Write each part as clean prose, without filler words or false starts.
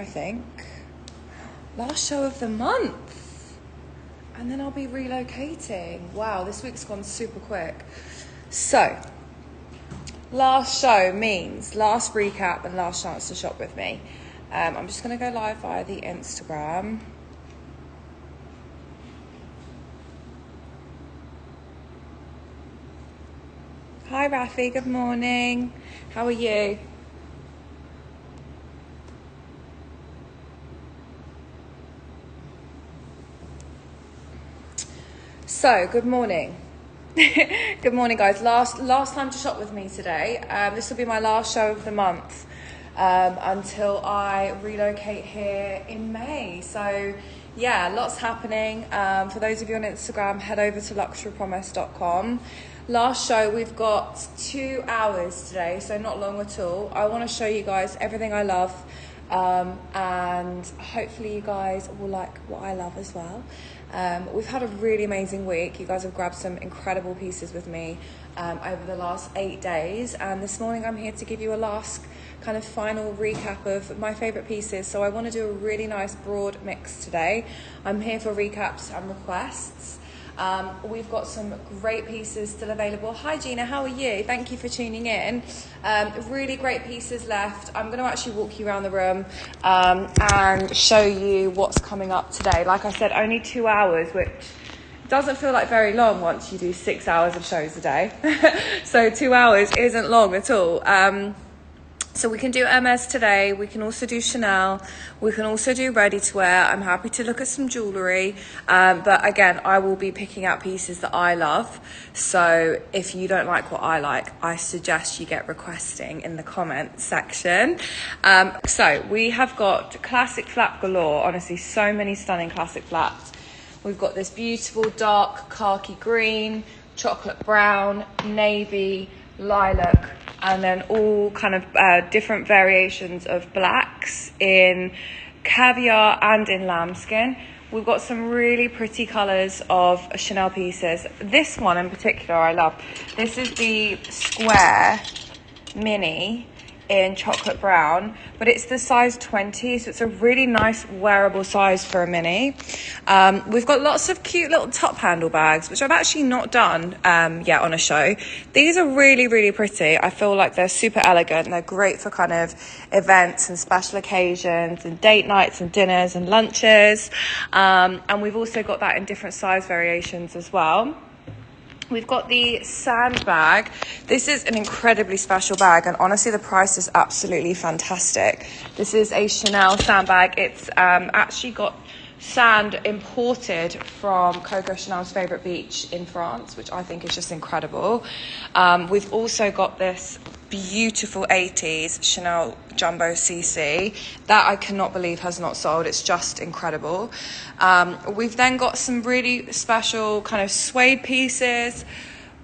I think. Last show of the month. And then I'll be relocating. Wow, this week's gone super quick. So, last show means last recap and last chance to shop with me. I'm just going to go live via the Instagram. Hi Rafi, good morning. How are you? So, good morning. Good morning, guys. Last time to shop with me today. This will be my last show of the month until I relocate here in May. So, yeah, lots happening. For those of you on Instagram, head over to luxurypromise.com. Last show, we've got 2 hours today, so not long at all. I want to show you guys everything I love, and hopefully you guys will like what I love as well. We've had a really amazing week. You guys have grabbed some incredible pieces with me over the last 8 days, and this morning I'm here to give you a last kind of final recap of my favorite pieces. So I want to do a really nice broad mix today. I'm here for recaps and requests. We've got some great pieces still available. Hi Gina, how are you? Thank you for tuning in. Really great pieces left. I'm going to actually walk you around the room and show you what's coming up today. Like I said, only 2 hours, which doesn't feel like very long once you do 6 hours of shows a day. So 2 hours isn't long at all. So we can do Hermes today, we can also do Chanel, we can also do ready to wear. I'm happy to look at some jewellery, but again, I will be picking out pieces that I love. So if you don't like what I like, I suggest you get requesting in the comment section. So we have got classic flap galore, honestly, so many stunning classic flaps. We've got this beautiful dark khaki green, chocolate brown, navy, lilac, and then all kind of different variations of blacks in caviar and in lambskin. We've got some really pretty colours of Chanel pieces. This one in particular I love. This is the square mini in chocolate brown, but it's the size 20, so it's a really nice wearable size for a mini. We've got lots of cute little top handle bags, which I've actually not done yet on a show. These are really, really pretty. I feel like they're super elegant. They're great for kind of events and special occasions and date nights and dinners and lunches. And we've also got that in different size variations as well. We've got the sandbag. This is an incredibly special bag, and honestly the price is absolutely fantastic. This is a Chanel sandbag. It's actually got sand imported from Coco Chanel's favourite beach in France, which I think is just incredible. We've also got this beautiful 80s Chanel Jumbo CC that I cannot believe has not sold. It's just incredible. We've then got some really special kind of suede pieces,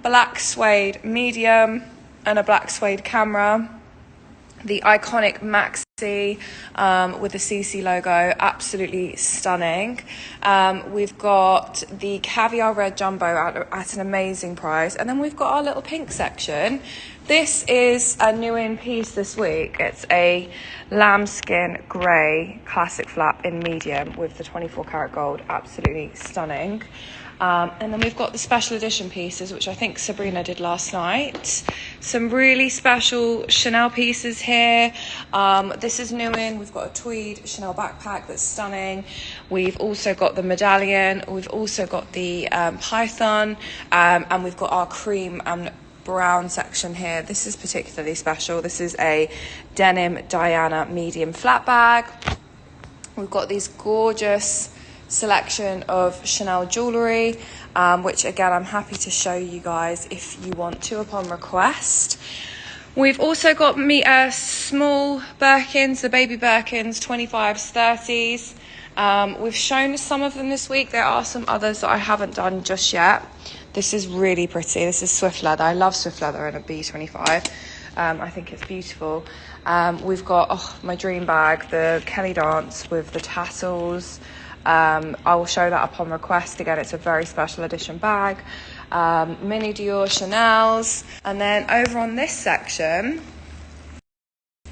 black suede medium and a black suede camera. The iconic Maxi with the CC logo, absolutely stunning. We've got the caviar red jumbo at an amazing price. And then we've got our little pink section. This is a new in piece this week. It's a lambskin grey classic flap in medium with the 24 karat gold, absolutely stunning. And then we've got the special edition pieces, which I think Sabrina did last night. Some really special Chanel pieces here. This is new in. We've got a tweed Chanel backpack that's stunning. We've also got the medallion. We've also got the python. And we've got our cream and brown section here. This is particularly special. This is a denim Diana medium flat bag. We've got these gorgeous selection of Chanel jewellery, which again I'm happy to show you guys if you want to upon request. We've also got small Birkins, the baby Birkins, 25s, 30s. We've shown some of them this week. There are some others that I haven't done just yet. This is really pretty. This is Swift leather. I love Swift leather in a B25. I think it's beautiful. We've got my dream bag, the Kelly Dance with the tassels. I will show that upon request. Again, it's a very special edition bag. Mini Dior Chanel's. And then over on this section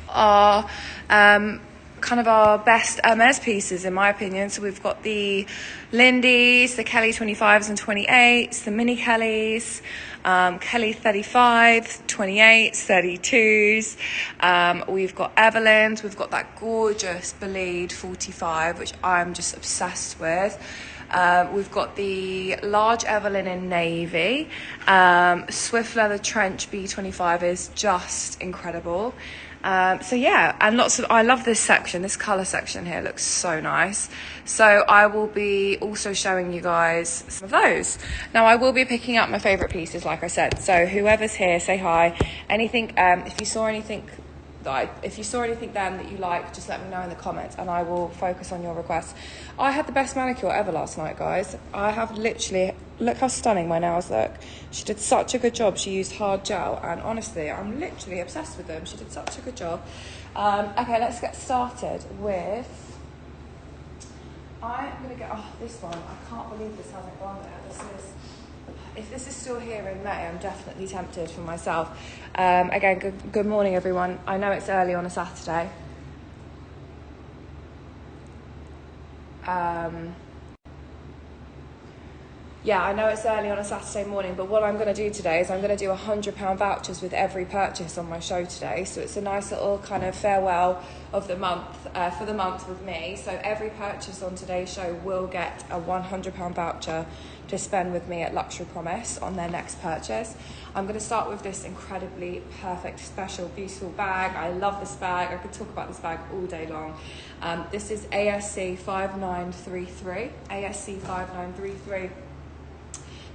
are kind of our best Hermes pieces in my opinion. So we've got the Lindy's, the Kelly 25s and 28s, the mini Kellys, Kelly 35s, 28s, 32s. We've got Evelyn's, we've got that gorgeous Believed 45, which I'm just obsessed with. We've got the large Evelyn in navy. Swift leather trench B25 is just incredible. So yeah, and I love this section. This color section here looks so nice. So I will be also showing you guys some of those. Now I will be picking up my favorite pieces, like I said. So whoever's here, say hi. Anything, if you saw anything then that you like, just let me know in the comments and I will focus on your requests. I had the best manicure ever last night, guys. I have literally, look how stunning my nails look. She did such a good job. She used hard gel and honestly, I'm literally obsessed with them. She did such a good job. Okay, let's get started with, I'm gonna get, this one. I can't believe this hasn't gone there. If this is still here in May, I'm definitely tempted for myself. Again, good morning, everyone. I know it's early on a Saturday. Yeah, I know it's early on a Saturday morning, but what I'm going to do today is I'm going to do £100 vouchers with every purchase on my show today. So it's a nice little kind of farewell of the month, for the month with me. So every purchase on today's show will get a £100 voucher to spend with me at Luxury Promise on their next purchase. I'm going to start with this incredibly perfect, special, beautiful bag. I love this bag. I could talk about this bag all day long. This is ASC 5933. ASC 5933.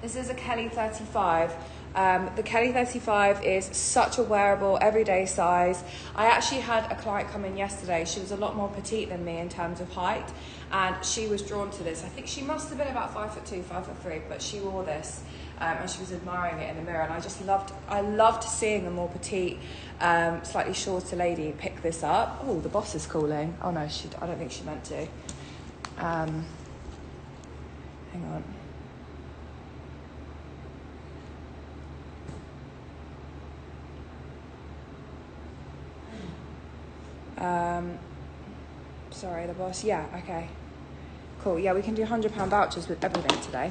This is a Kelly 35. The Kelly 35 is such a wearable, everyday size. I actually had a client come in yesterday. She was a lot more petite than me in terms of height, and she was drawn to this. I think she must have been about 5'2", 5'3", but she wore this and she was admiring it in the mirror. And I loved seeing a more petite, slightly shorter lady pick this up. Oh, the boss is calling. Oh no, I don't think she meant to. Hang on. Sorry, the boss. Yeah, okay. Cool. Yeah, we can do £100 vouchers with everything today.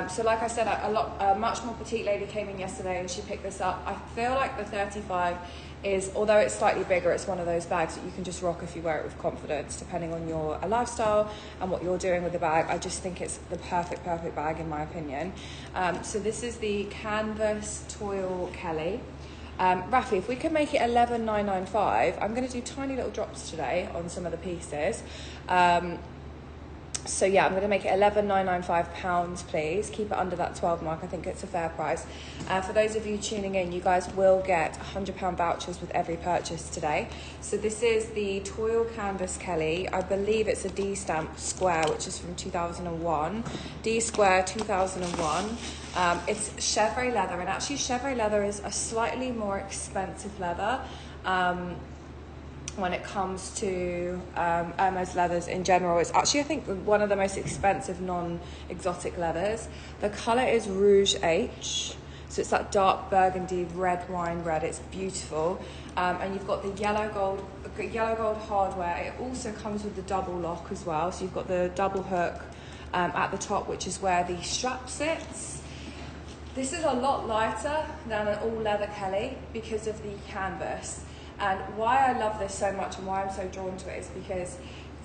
So like I said, a much more petite lady came in yesterday and she picked this up. I feel like the 35 is, although it's slightly bigger, it's one of those bags that you can just rock if you wear it with confidence, depending on your lifestyle and what you're doing with the bag. I just think it's the perfect bag in my opinion. So this is the Canvas Toil Kelly. Rafi, if we can make it 11,995, I'm going to do tiny little drops today on some of the pieces. So yeah, I'm going to make it £11,995, please. Keep it under that 12 mark. I think it's a fair price. For those of you tuning in, you guys will get £100 vouchers with every purchase today. So this is the Toil Canvas Kelly. I believe it's a D stamp square, which is from 2001. D square 2001. It's chevre leather, and actually chevre leather is a slightly more expensive leather. When it comes to Hermes leathers in general, it's actually, I think, one of the most expensive non-exotic leathers. The colour is Rouge H, so it's that dark burgundy red wine red. It's beautiful, and you've got the yellow gold hardware. It also comes with the double lock as well, so you've got the double hook at the top, which is where the strap sits. This is a lot lighter than an all leather Kelly because of the canvas. And why I love this so much and why I'm so drawn to it is because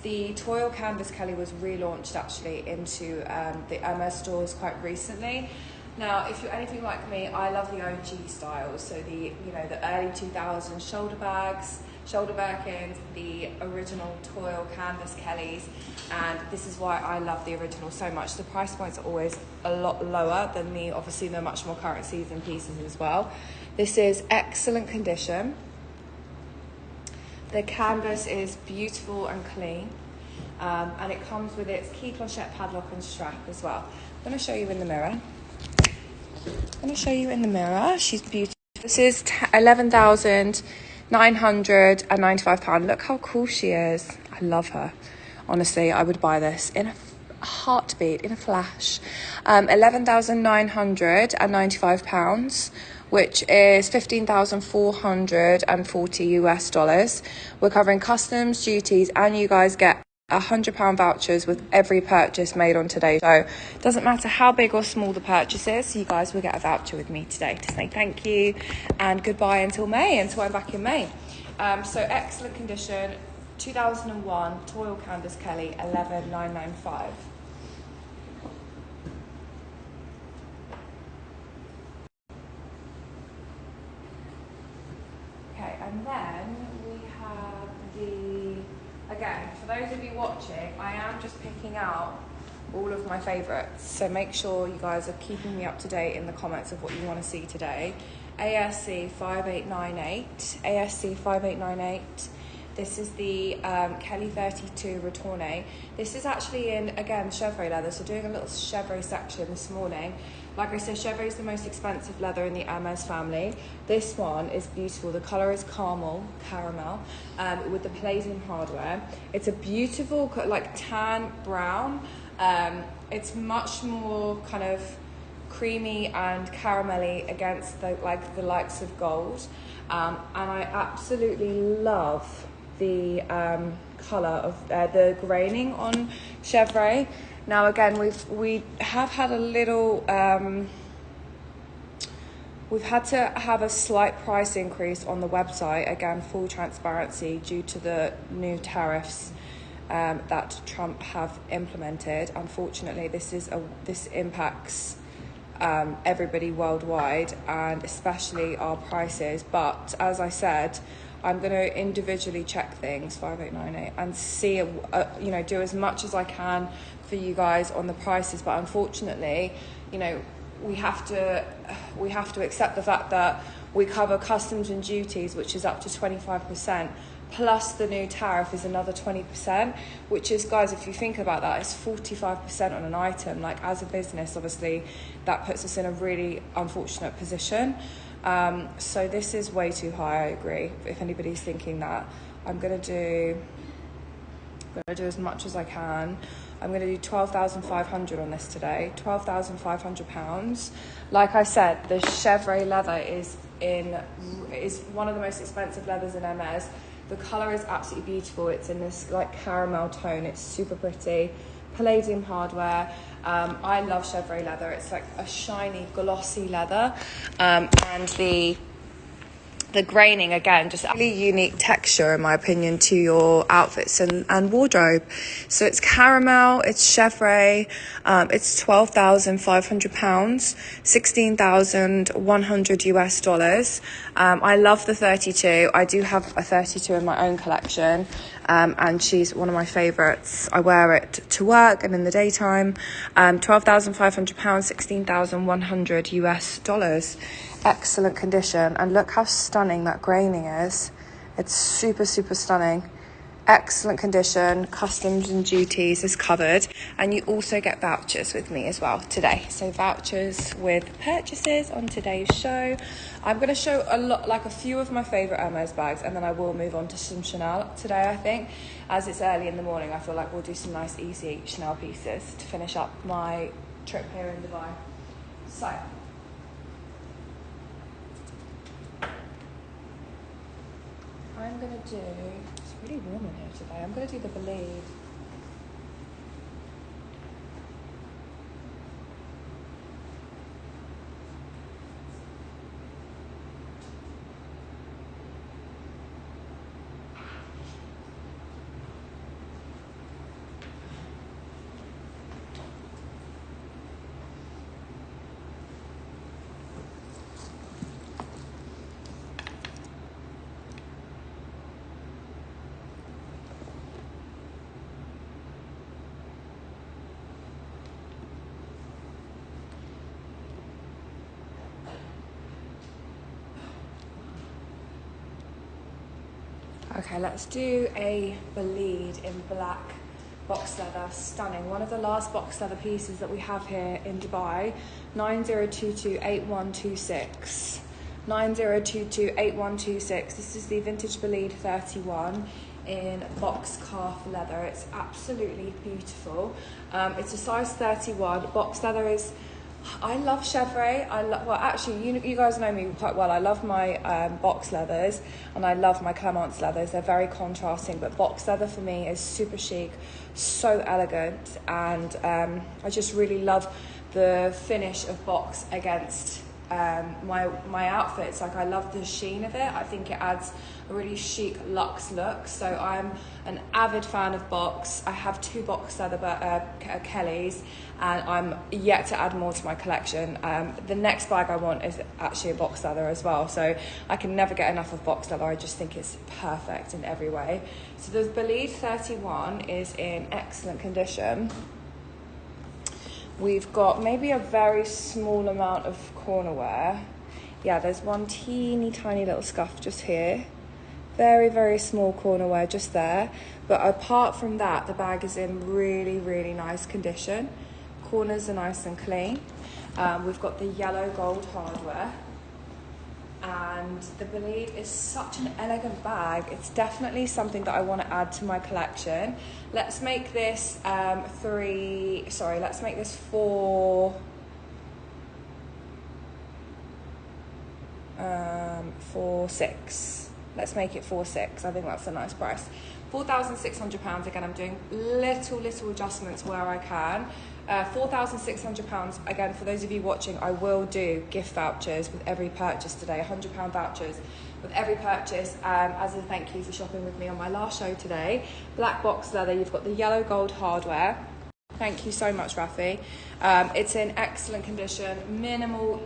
the Toil Canvas Kelly was relaunched actually into the Hermes stores quite recently. Now, if you're anything like me, I love the OG styles. So the early 2000s shoulder bags, shoulder Birkins, the original Toil Canvas Kellys, and this is why I love the original so much. The price points are always a lot lower than obviously the much more current season pieces as well. This is excellent condition. The canvas is beautiful and clean, and it comes with its key clochette padlock and strap as well. I'm going to show you in the mirror. She's beautiful. This is £11,995. Look how cool she is. I love her. Honestly, I would buy this in a heartbeat, in a flash. £11,995 which is $15,440. We're covering customs, duties, and you guys get £100 vouchers with every purchase made on today's show. It doesn't matter how big or small the purchase is, you guys will get a voucher with me today to say thank you and goodbye until May, until I'm back in May. So excellent condition, 2001 Toil Canvas Kelly, 11995. Okay, and then we have again, for those of you watching, I am just picking out all of my favourites. So make sure you guys are keeping me up to date in the comments of what you want to see today. ASC 5898, ASC 5898. This is the Kelly 32 Retourne. This is actually in, again, chevre leather. So doing a little chevre section this morning. Like I said, chevre is the most expensive leather in the Hermes family. This one is beautiful. The colour is caramel, with the palladium hardware. It's a beautiful, like tan brown. It's much more kind of creamy and caramelly against the likes of gold. And I absolutely love the colour of the graining on chevre. Now again, we have had a little we've had to have a slight price increase on the website, again full transparency, due to the new tariffs that Trump have implemented. Unfortunately, this impacts everybody worldwide, and especially our prices. But as I said, I'm going to individually check things, 5898, and see, do as much as I can for you guys on the prices. But unfortunately, we have to accept the fact that we cover customs and duties, which is up to 25%, plus the new tariff is another 20%, which is, guys, if you think about that, it's 45% on an item. Like, as a business, obviously, that puts us in a really unfortunate position. So this is way too high, I agree. If anybody's thinking that, I'm gonna do as much as I can. I'm gonna do 12,500 on this today, £12,500. Like I said, the chevre leather is one of the most expensive leathers in Hermes. The colour is absolutely beautiful. It's in this like caramel tone. It's super pretty. Palladium hardware. I love chevre leather. It's like a shiny, glossy leather. And the graining, again, just a really unique texture, in my opinion, to your outfits and wardrobe. So it's caramel, it's chevre, it's £12,500, $16,100. I love the 32. I do have a 32 in my own collection. And she's one of my favourites. I wear it to work and in the daytime. £12,500, $16,100. Excellent condition, and look how stunning that graining is. It's super, super stunning. Excellent condition. Customs and duties is covered, and you also get vouchers with me as well today. So vouchers with purchases on today's show. I'm going to show a few of my favourite Hermes bags, and then I will move on to some Chanel today. I think, as it's early in the morning, I feel like we'll do some nice, easy Chanel pieces to finish up my trip here in Dubai. So, I'm going to do, it's really warm in here today, I'm going to do the Believe. Okay, let's do a Believe in black box leather. Stunning. One of the last box leather pieces that we have here in Dubai. 90228126. 90228126. This is the vintage Believe 31 in box calf leather. It's absolutely beautiful. It's a size 31. Box leather is I love chevre. Well, actually, you guys know me quite well. I love my box leathers and I love my Clemence leathers. They're very contrasting, but box leather for me is super chic, so elegant, and I just really love the finish of box against my outfits. Like, I love the sheen of it. I think it adds a really chic luxe look. So I'm an avid fan of box. I have 2 box leather Kellys, and I'm yet to add more to my collection. The next bag I want is actually a box leather as well. So I can never get enough of box leather. I just think it's perfect in every way. So the Bolide 31 is in excellent condition. We've got maybe a very small amount of corner wear. Yeah, there's one teeny tiny little scuff just here. Very, very small corner wear just there. But apart from that, the bag is in really, really nice condition. Corners are nice and clean. We've got the yellow gold hardware. And the Bolide is such an elegant bag. It's definitely something that I want to add to my collection. Let's make this let's make this 4,600. Let's make it 4,600. I think that's a nice price. £4,600. Again, I'm doing little adjustments where I can. £4,600. Again, for those of you watching, I will do gift vouchers with every purchase today, £100 vouchers with every purchase, as a thank you for shopping with me on my last show today. Black box leather, you've got the yellow gold hardware. Thank you so much, Rafi. It's in excellent condition, minimal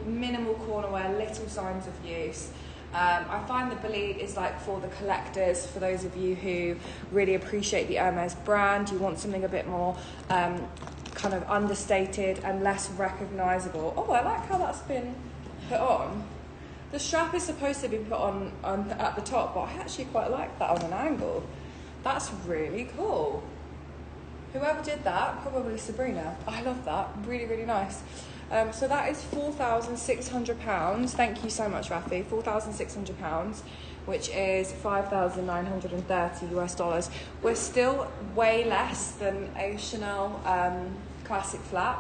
corner wear, little signs of use. I find the Bolide is like for the collectors, for those of you who really appreciate the Hermes brand. You want something a bit more kind of understated and less recognisable. Oh, I like how that's been put on. The strap is supposed to be put on at the top, but I actually quite like that on an angle. That's really cool. Whoever did that, probably Sabrina. I love that. Really, really nice. So that is £4,600. Thank you so much, Rafi. £4,600, which is $5,930 US. We're still way less than a Chanel classic flat.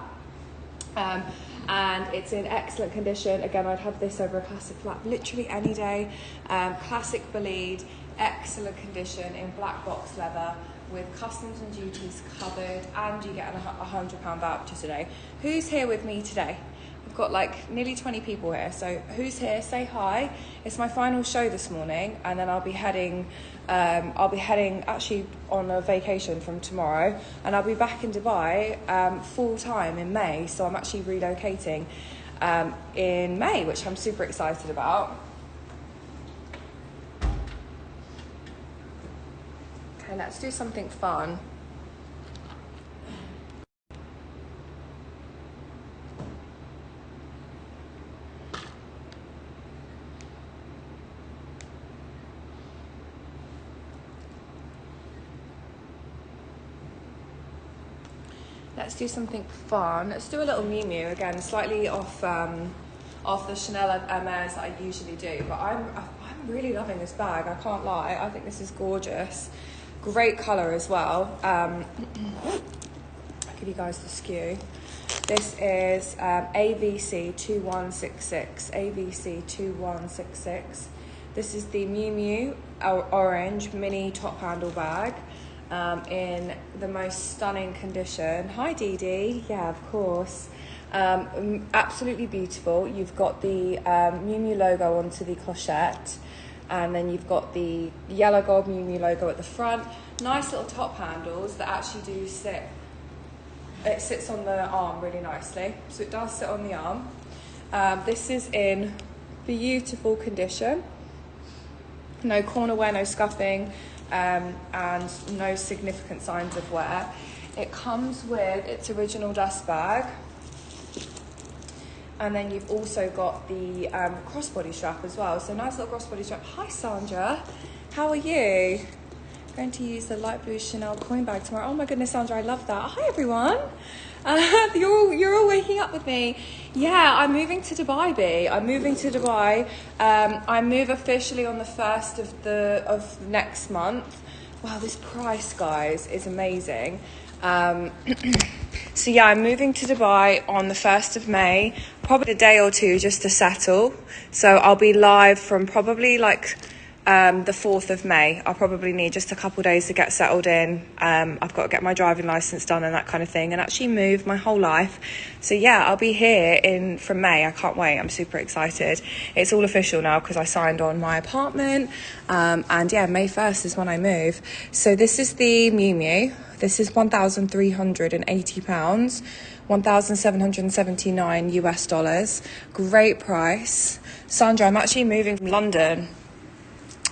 And it's in excellent condition. Again, I'd have this over a classic flat literally any day. Classic Bolide, excellent condition in black box leather, with customs and duties covered, and you get a £100 voucher today. Who's here with me today? We've got like nearly 20 people here, so who's here? Say hi. It's my final show this morning, and then I'll be heading actually on a vacation from tomorrow, and I'll be back in Dubai full time in May. So I'm actually relocating in May, which I'm super excited about. Okay, let's do something fun. Let's do something fun. Let's do a little Miu Miu again, slightly off the Chanel Hermes that I usually do. But I'm really loving this bag. I can't lie. I think this is gorgeous. Great colour as well. I'll give you guys the skew. This is AVC 2166. AVC 2166. This is the Miu Miu orange mini top handle bag. In the most stunning condition. Hi Dee Dee. Yeah, of course. Absolutely beautiful. You've got the Miu Miu logo onto the clochette, and then you've got the yellow gold Miu Miu logo at the front. Nice little top handles that actually do sit. It sits on the arm really nicely, so it does sit on the arm. This is in beautiful condition. No corner wear, no scuffing. And no significant signs of wear. It comes with its original dust bag, and then you've also got the crossbody strap as well. So nice little crossbody strap. Hi Sandra, how are you? Going to use the light blue Chanel coin bag tomorrow. Oh my goodness, Sandra, I love that. Hi everyone. You're all waking up with me. Yeah, I'm moving to Dubai, B. I'm moving to Dubai. I move officially on the 1st of next month. wow, this price, guys, is amazing. So yeah, I'm moving to Dubai on the 1st of May, probably a day or two just to settle. So I'll be live from probably like the 4th of May. I'll probably need just a couple of days to get settled in. I've got to get my driving license done and that kind of thing, and actually move my whole life. So yeah, I'll be here from May. I can't wait. I'm super excited. It's all official now because I signed on my apartment. And yeah, May 1st is when I move. So this is the Miu Miu. This is £1,380, 1,779 US dollars. Great price. Sandra, I'm actually moving from London.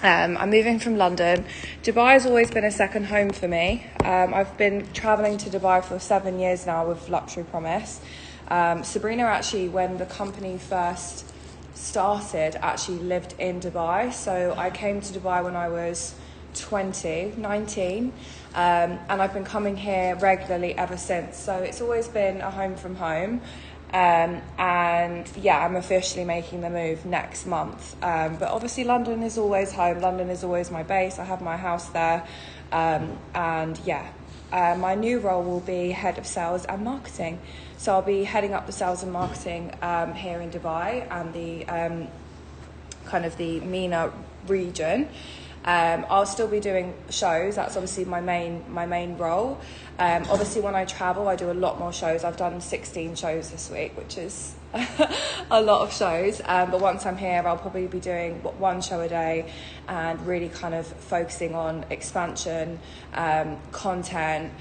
I'm moving from London. Dubai has always been a second home for me. I've been traveling to Dubai for 7 years now with Luxury Promise. Sabrina actually, when the company first started, actually lived in Dubai. So I came to Dubai when I was 19. And I've been coming here regularly ever since. So it's always been a home from home. And yeah, I'm officially making the move next month. But obviously London is always home. London is always my base. I have my house there. And yeah, my new role will be head of sales and marketing. So I'll be heading up the sales and marketing here in Dubai and the kind of the MENA region. I'll still be doing shows. That's obviously my main role. Obviously when I travel, I do a lot more shows. I've done 16 shows this week, which is a lot of shows. But once I'm here, I'll probably be doing one show a day and really kind of focusing on expansion, content,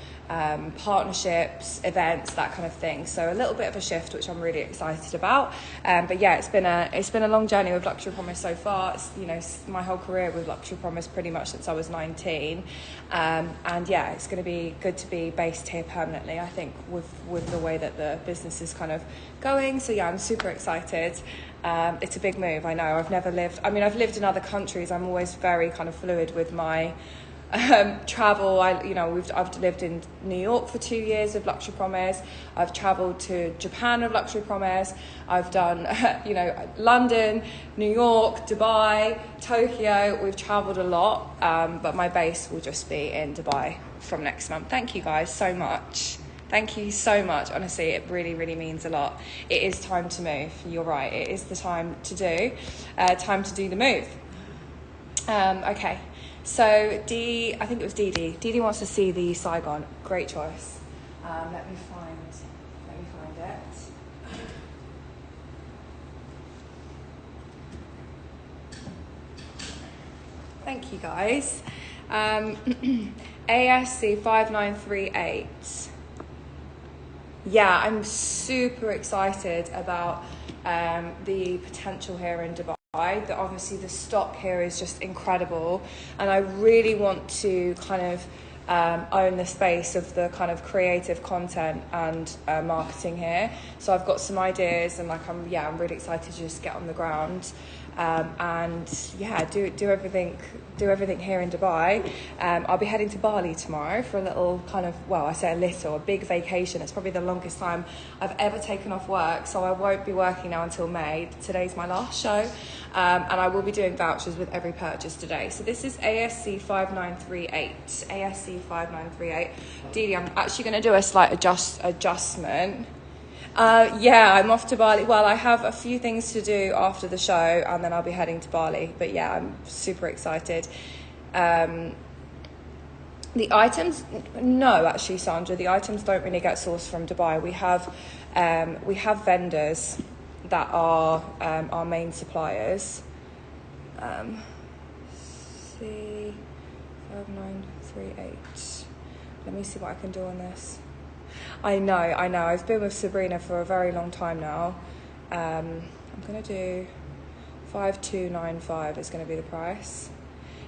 partnerships, events, that kind of thing. So a little bit of a shift, which I'm really excited about. But yeah, it's been a long journey with Luxury Promise so far. It's, my whole career with Luxury Promise pretty much since I was 19. And yeah, it's going to be good to be based here permanently, I think, with the way that the business is kind of going. So yeah, I'm super excited. It's a big move, I know. I've lived in other countries. I'm always very kind of fluid with my travel. I've lived in New York for 2 years of Luxury Promise. I've traveled to Japan with Luxury Promise. I've done London, New York, Dubai, Tokyo. We've traveled a lot, but my base will just be in Dubai from next month. Thank you guys so much. Thank you so much. Honestly, it really, really means a lot. It is time to move. You're right. It is the time to do the move. Okay. So I think it was Dee. Dee wants to see the Saigon. Great choice. Let me find it. Thank you guys. ASC 5938. Yeah, I'm super excited about the potential here in Dubai. That obviously the stock here is just incredible, and I really want to kind of own the space of the kind of creative content and marketing here. So I've got some ideas, and I'm really excited to just get on the ground and yeah, do everything here in Dubai. I'll be heading to Bali tomorrow for a little kind of, a big vacation. It's probably the longest time I've ever taken off work, so I won't be working now until May. Today's my last show, and I will be doing vouchers with every purchase today. So this is ASC 5938. ASC 5938. Dee, I'm actually going to do a slight adjustment. I'm off to Bali. Well, I have a few things to do after the show, and then I'll be heading to Bali. But yeah, I'm super excited. The items, no, actually, Sandra, the items don't really get sourced from Dubai. We have vendors that are our main suppliers. C 5938. Let me see what I can do on this. I know. I've been with Sabrina for a very long time now. I'm going to do 5295 is going to be the price.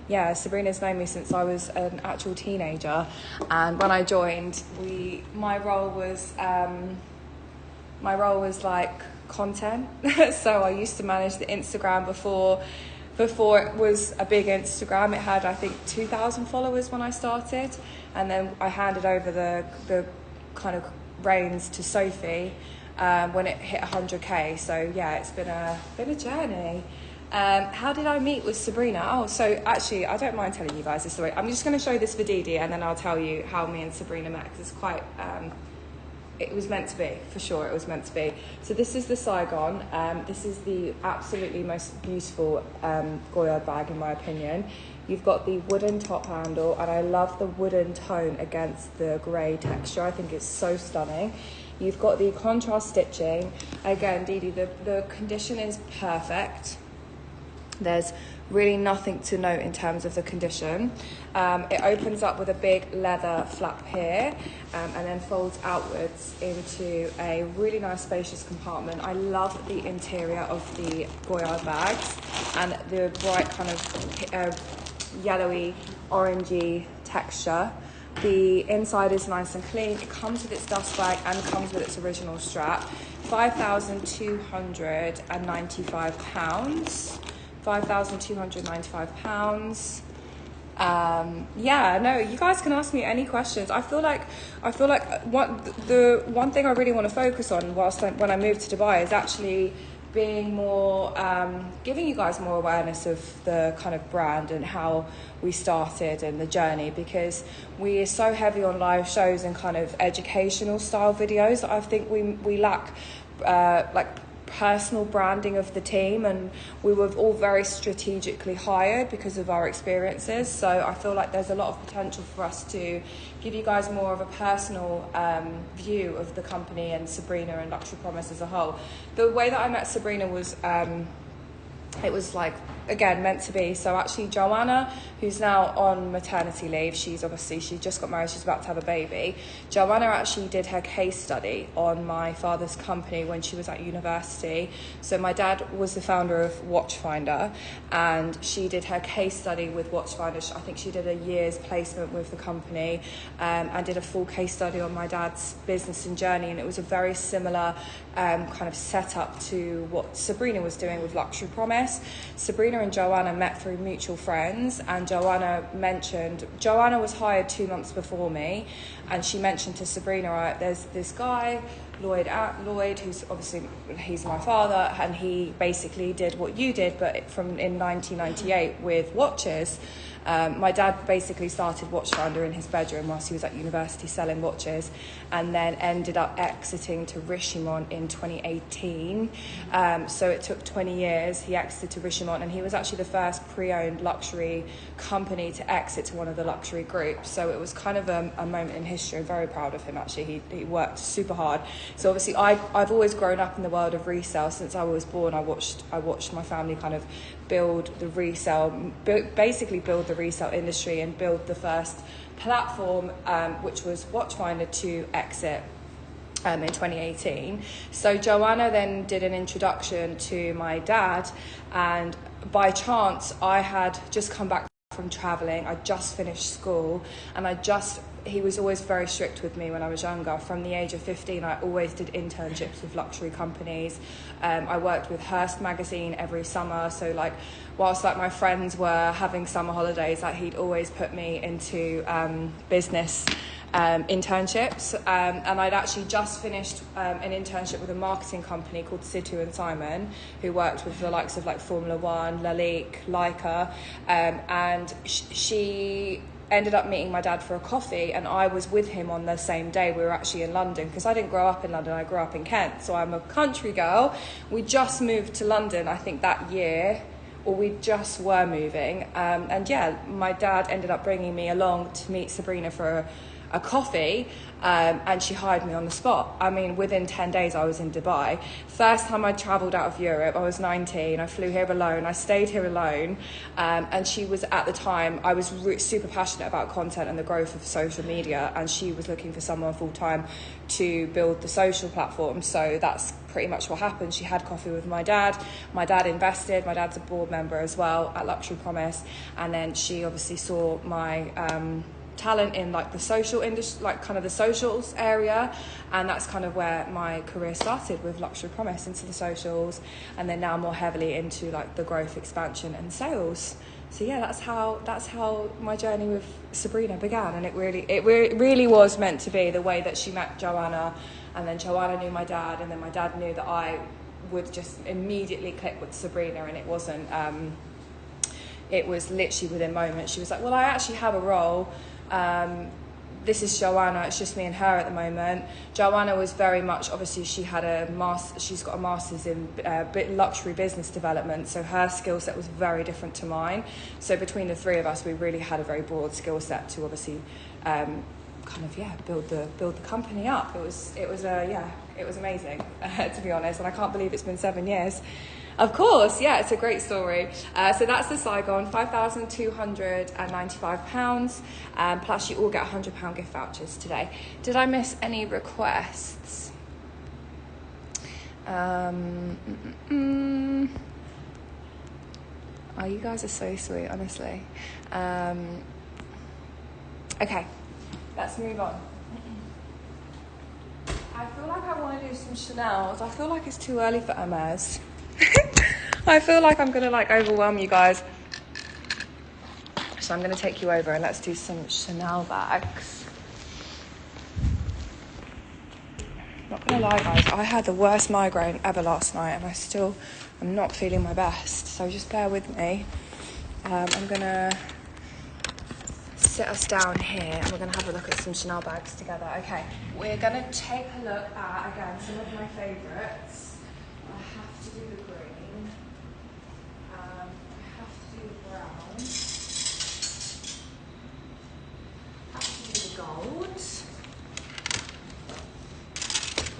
Yeah, Sabrina's known me since I was an actual teenager, and when I joined, my role was like content. So I used to manage the Instagram before it was a big Instagram. It had, I think, 2,000 followers when I started, and then I handed over the kind of reins to Sophie when it hit 100k. So yeah, it's been a journey. How did I meet with Sabrina? Oh, so actually, I don't mind telling you guys this story. I'm just going to show this for Didi, and then I'll tell you how me and Sabrina met, because it's quite... it was meant to be, for sure, it was meant to be. So this is the Saigon. This is the absolutely most beautiful Goyard bag, in my opinion. You've got the wooden top handle, and I love the wooden tone against the grey texture. I think it's so stunning. You've got the contrast stitching. Again, Didi, the condition is perfect. There's really nothing to note in terms of the condition. It opens up with a big leather flap here, and then folds outwards into a really nice spacious compartment. I love the interior of the Goyard bags and the bright kind of yellowy, orangey texture. The inside is nice and clean. It comes with its dust bag and comes with its original strap. £5,295. £5,295. Yeah, no, you guys can ask me any questions. I feel like the one thing I really want to focus on when I move to Dubai is actually being more, giving you guys more awareness of the kind of brand and how we started and the journey, because we are so heavy on live shows and kind of educational style videos that I think we lack like personal branding of the team, and we were all very strategically hired because of our experiences. So I feel like there's a lot of potential for us to give you guys more of a personal view of the company and Sabrina and Luxury Promise as a whole. The way that I met Sabrina was it was like, again, meant to be. So actually Joanna, who's now on maternity leave, she just got married, she's about to have a baby. Joanna actually did her case study on my father's company when she was at university. So my dad was the founder of Watchfinder, and she did her case study with Watchfinder. I think she did a year's placement with the company, and did a full case study on my dad's business and journey, and it was a very similar kind of setup to what Sabrina was doing with Luxury Promise. Sabrina and Joanna met through mutual friends, and Joanna was hired 2 months before me, and she mentioned to Sabrina, right, there's this guy, Lloyd, who's obviously, he's my father, and he basically did what you did, but in 1998 with watches. My dad basically started Watchfinder in his bedroom whilst he was at university selling watches, and then ended up exiting to Richemont in 2018. So it took 20 years. He exited to Richemont, and he was actually the first pre-owned luxury company to exit to one of the luxury groups. So it was kind of a moment in history. I'm very proud of him, actually. He worked super hard. So obviously I've always grown up in the world of resale. Since I was born, I watched my family kind of build the resale industry and build the first platform, which was Watchfinder, to exit in 2018. So Joanna then did an introduction to my dad, and by chance I had just come back from traveling. I just finished school, and he was always very strict with me when I was younger. From the age of 15, I always did internships with luxury companies. I worked with Hearst magazine every summer. So like, whilst like my friends were having summer holidays, like he'd always put me into business internships. And I'd actually just finished an internship with a marketing company called Sidhu and Simon, who worked with the likes of like Formula One, Lalique, Leica, and she ended up meeting my dad for a coffee, and I was with him on the same day. We were actually in London, because I didn't grow up in London, I grew up in Kent, so I'm a country girl. We just moved to London, I think that year, or we just were moving, and yeah, my dad ended up bringing me along to meet Sabrina for a coffee, and she hired me on the spot. I mean, within 10 days I was in Dubai. First time I travelled out of Europe, I was 19, I flew here alone, I stayed here alone, and she was, at the time, I was super passionate about content and the growth of social media, and she was looking for someone full-time to build the social platform. So that's pretty much what happened. She had coffee with my dad invested, my dad's a board member as well at Luxury Promise, and then she obviously saw my talent in like the social industry, like kind of the socials area, and that's kind of where my career started, with Luxury Promise, into the socials, and then now more heavily into like the growth, expansion and sales. So yeah, that's how my journey with Sabrina began, and it really was meant to be, the way that she met Joanna, and then Joanna knew my dad, and then my dad knew that I would just immediately click with Sabrina, and it wasn't, it was literally within moments. She was like, well, I actually have a role. This is Joanna, it's just me and her at the moment. Joanna was very much, obviously she's got a master's in luxury business development, so her skill set was very different to mine. So between the three of us, we really had a very broad skill set to obviously build the company up. It was amazing, to be honest, and I can't believe it's been 7 years. Of course, yeah, it's a great story. So that's the Saigon, £5,295, plus you all get £100 gift vouchers today. Did I miss any requests? Oh, you guys are so sweet, honestly. Okay, let's move on. I feel like I want to do some Chanel's. I feel like it's too early for Hermes. I feel like I'm going to overwhelm you guys. So I'm going to take you over and let's do some Chanel bags. Not going to lie, guys, I had the worst migraine ever last night and I'm not feeling my best. So just bear with me. I'm going to sit us down here and we're going to have a look at some Chanel bags together. Okay, we're going to take a look at, again, some of my favourites. I have to do the green. I have to do the brown. I have to do the gold.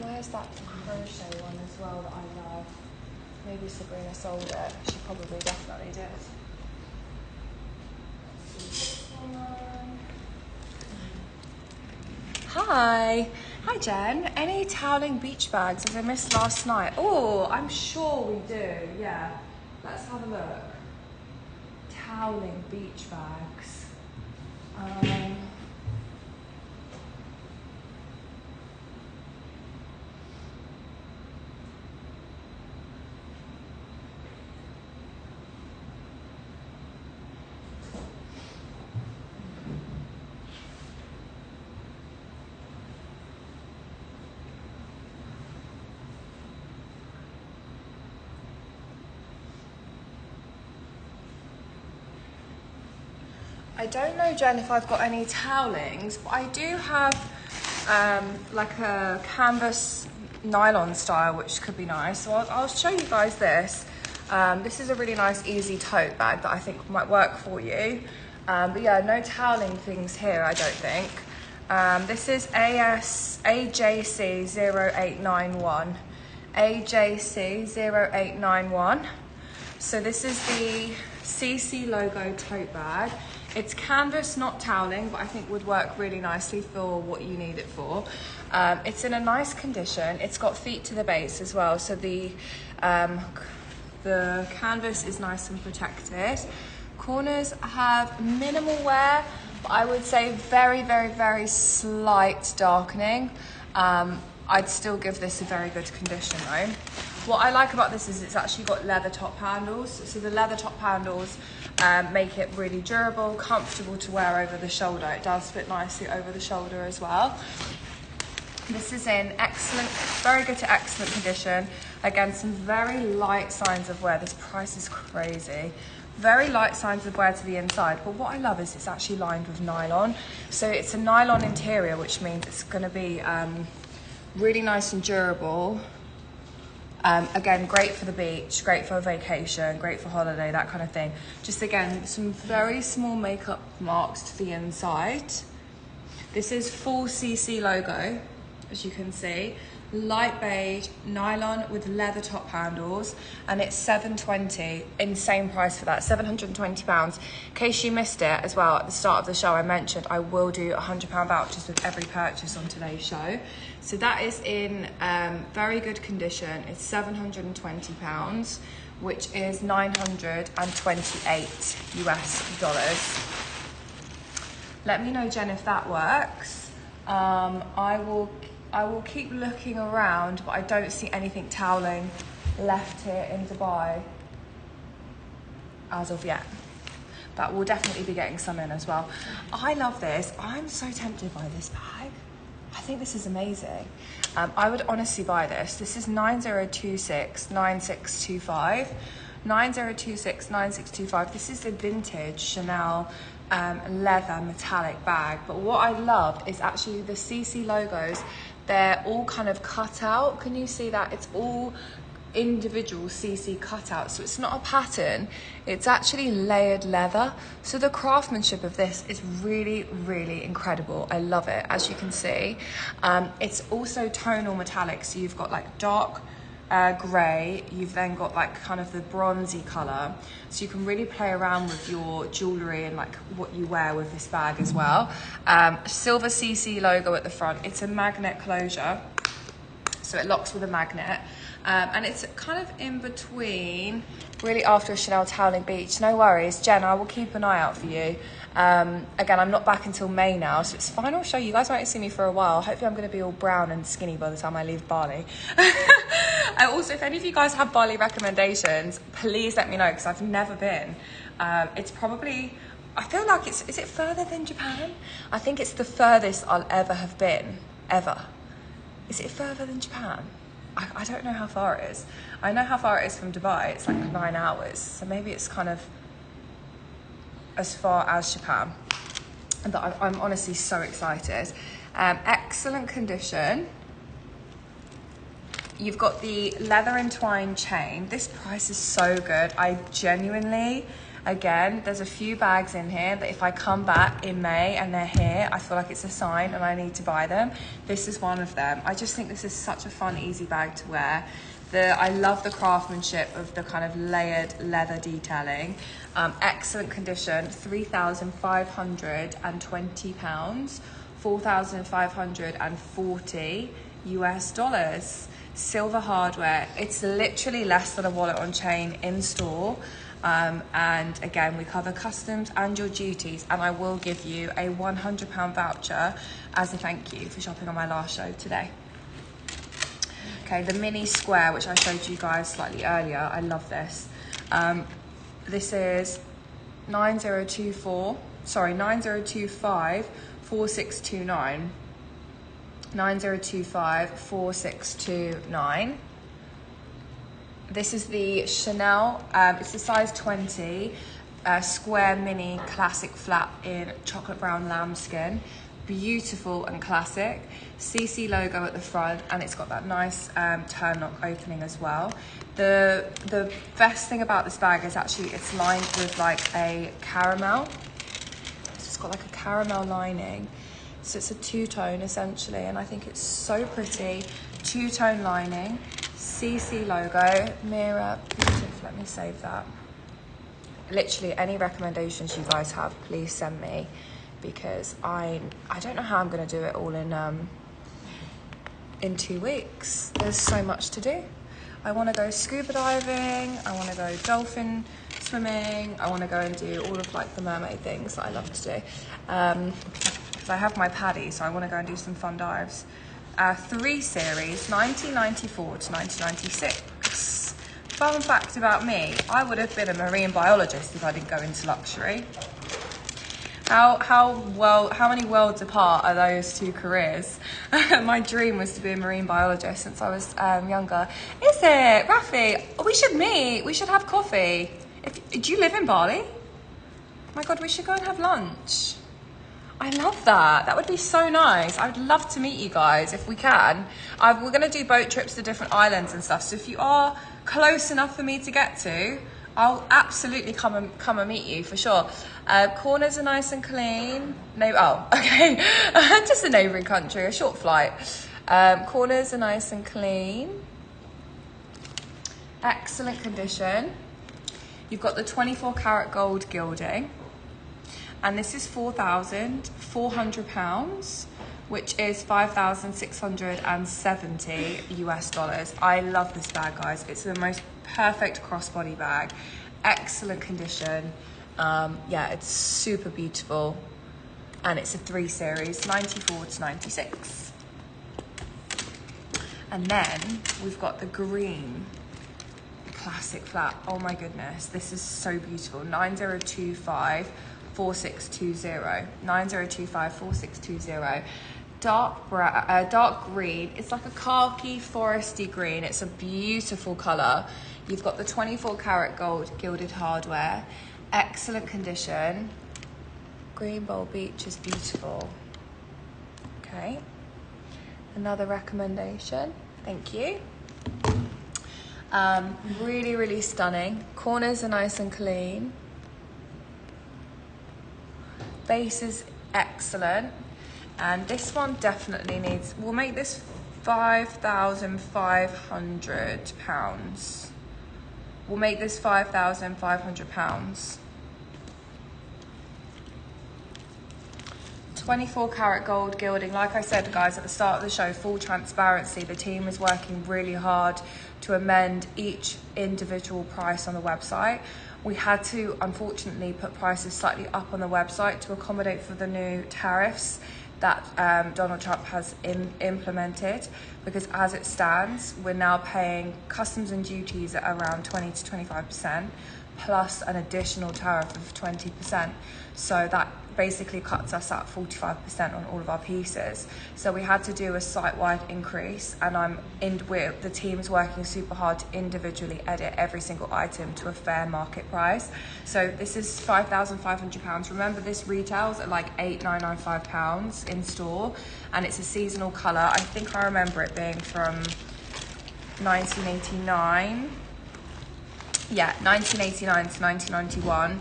Where's that crochet one as well that I love? Maybe Sabrina sold it. She probably definitely did. Hi Jen. Any toweling beach bags as I missed last night? Oh, I'm sure we do, yeah. Let's have a look. Toweling beach bags. I don't know, Jen, if I've got any towelings, but I do have like a canvas nylon style, which could be nice. So I'll show you guys this. This is a really nice, easy tote bag that I think might work for you. But yeah, no toweling things here, I don't think. This is AJC 0891. AJC 0891. So this is the CC logo tote bag. It's canvas, not toweling, but I think would work really nicely for what you need it for. It's in a nice condition. It's got feet to the base as well, so the canvas is nice and protected. Corners have minimal wear, but I would say very, very, very slight darkening. I'd still give this a very good condition though. What I like about this is it's actually got leather top handles. So the leather top handles make it really durable, comfortable to wear over the shoulder. It does fit nicely over the shoulder as well. This is in excellent, very good to excellent condition. Again, some very light signs of wear. This price is crazy. Very light signs of wear to the inside, but what I love is it's actually lined with nylon. So it's a nylon interior, which means it's going to be really nice and durable. Again, great for the beach, great for a vacation, great for holiday, that kind of thing. Just again, some very small makeup marks to the inside. This is full CC logo, as you can see. Light beige, nylon with leather top handles, and it's $720, insane price for that, £720. In case you missed it as well, at the start of the show I mentioned I will do £100 vouchers with every purchase on today's show. So that is in very good condition. It's £720, which is $928 US. Let me know, Jen, if that works. I will keep looking around, but I don't see anything toweling left here in Dubai as of yet. But we'll definitely be getting some in as well. I love this. I'm so tempted by this bag. I think this is amazing. I would honestly buy this. This is 90269625. 90269625. This is a vintage Chanel leather metallic bag. But what I love is actually the CC logos. They're all kind of cut out. Can you see that? It's all individual CC cutouts, so it's not a pattern, it's actually layered leather. So the craftsmanship of this is really, really incredible. I love it. As you can see, it's also tonal metallic, so you've got like dark grey, you've then got like kind of the bronzy colour, so you can really play around with your jewellery and like what you wear with this bag as well. Silver CC logo at the front. It's a magnet closure, so it locks with a magnet. And it's kind of in between, really after a Chanel Toweling Beach. No worries, Jen, I will keep an eye out for you. Again, I'm not back until May now, so it's final show. You guys won't see me for a while. Hopefully I'm going to be all brown and skinny by the time I leave Bali. Also, if any of you guys have Bali recommendations, please let me know, because I've never been. It's probably, I feel like is it further than Japan? I think it's the furthest I'll ever have been, ever. Is it further than Japan? I don't know how far it is. I know how far it is from Dubai. It's like 9 hours. So maybe it's kind of as far as Japan. But I'm honestly so excited. Excellent condition. You've got the leather entwined chain. This price is so good. I genuinely, again, there's a few bags in here that if I come back in May and they're here, I feel like it's a sign and I need to buy them. This is one of them. I just think this is such a fun, easy bag to wear. I love the craftsmanship of the kind of layered leather detailing. Excellent condition, £3,520, 4,540 US dollars. Silver hardware. It's literally less than a wallet on chain in store. And again, we cover customs and your duties, and I will give you a £100 voucher as a thank you for shopping on my last show today. Okay, the mini square, which I showed you guys slightly earlier, I love this. This is 9025 4629. 9025 4629. This is the Chanel, it's a size 20, square mini classic flap in chocolate brown lambskin. Beautiful and classic. CC logo at the front, and it's got that nice turn lock opening as well. The best thing about this bag is actually it's lined with like a caramel. It's got like a caramel lining. So it's a two-tone essentially, and I think it's so pretty. Two-tone lining. CC logo, mirror, beautiful. Let me save that. Literally any recommendations you guys have, please send me, because I don't know how I'm going to do it all in 2 weeks. There's so much to do. I want to go scuba diving, I want to go dolphin swimming, I want to go and do all of like the mermaid things that I love to do. Because I have my paddy, so I want to go and do some fun dives. 3 series, 1994 to 1996. Fun fact about me, I would have been a marine biologist if I didn't go into luxury. How many worlds apart are those two careers? My dream was to be a marine biologist since I was younger. Is it? Rafi, we should meet. We should have coffee. Do you live in Bali? Oh my God, we should go and have lunch. I love that. That would be so nice. I would love to meet you guys if we can. We're going to do boat trips to different islands and stuff. So if you are close enough for me to get to, I'll absolutely come and meet you for sure. Corners are nice and clean. Oh, okay. Just a neighbouring country, a short flight. Corners are nice and clean. Excellent condition. You've got the 24 karat gold gilding. And this is £4,400, which is 5,670 US dollars. I love this bag, guys. It's the most perfect crossbody bag. Excellent condition. Yeah, it's super beautiful. And it's a 3 series, 94 to 96. And then we've got the green classic flat. Oh my goodness, this is so beautiful. 9025 4620. 9025 4620. dark green. It's like a khaki foresty green. It's a beautiful color. You've got the 24 karat gold gilded hardware, excellent condition. Green Bowl Beach is beautiful. Okay, another recommendation. Thank you. Really, really stunning. Corners are nice and clean. Base is excellent. And this one definitely needs, we'll make this £5,500. We'll make this £5,500. 24 karat gold gilding. Like I said, guys, at the start of the show, full transparency, the team is working really hard to amend each individual price on the website. We had to, unfortunately, put prices slightly up on the website to accommodate for the new tariffs that Donald Trump has implemented, because as it stands, we're now paying customs and duties at around 20 to 25%, plus an additional tariff of 20%. So that basically cuts us at 45% on all of our pieces. So we had to do a site-wide increase, and the team is working super hard to individually edit every single item to a fair market price. So this is £5,500. Remember, this retails at like £8,995 in store, and it's a seasonal color. I think I remember it being from 1989. Yeah, 1989 to 1991.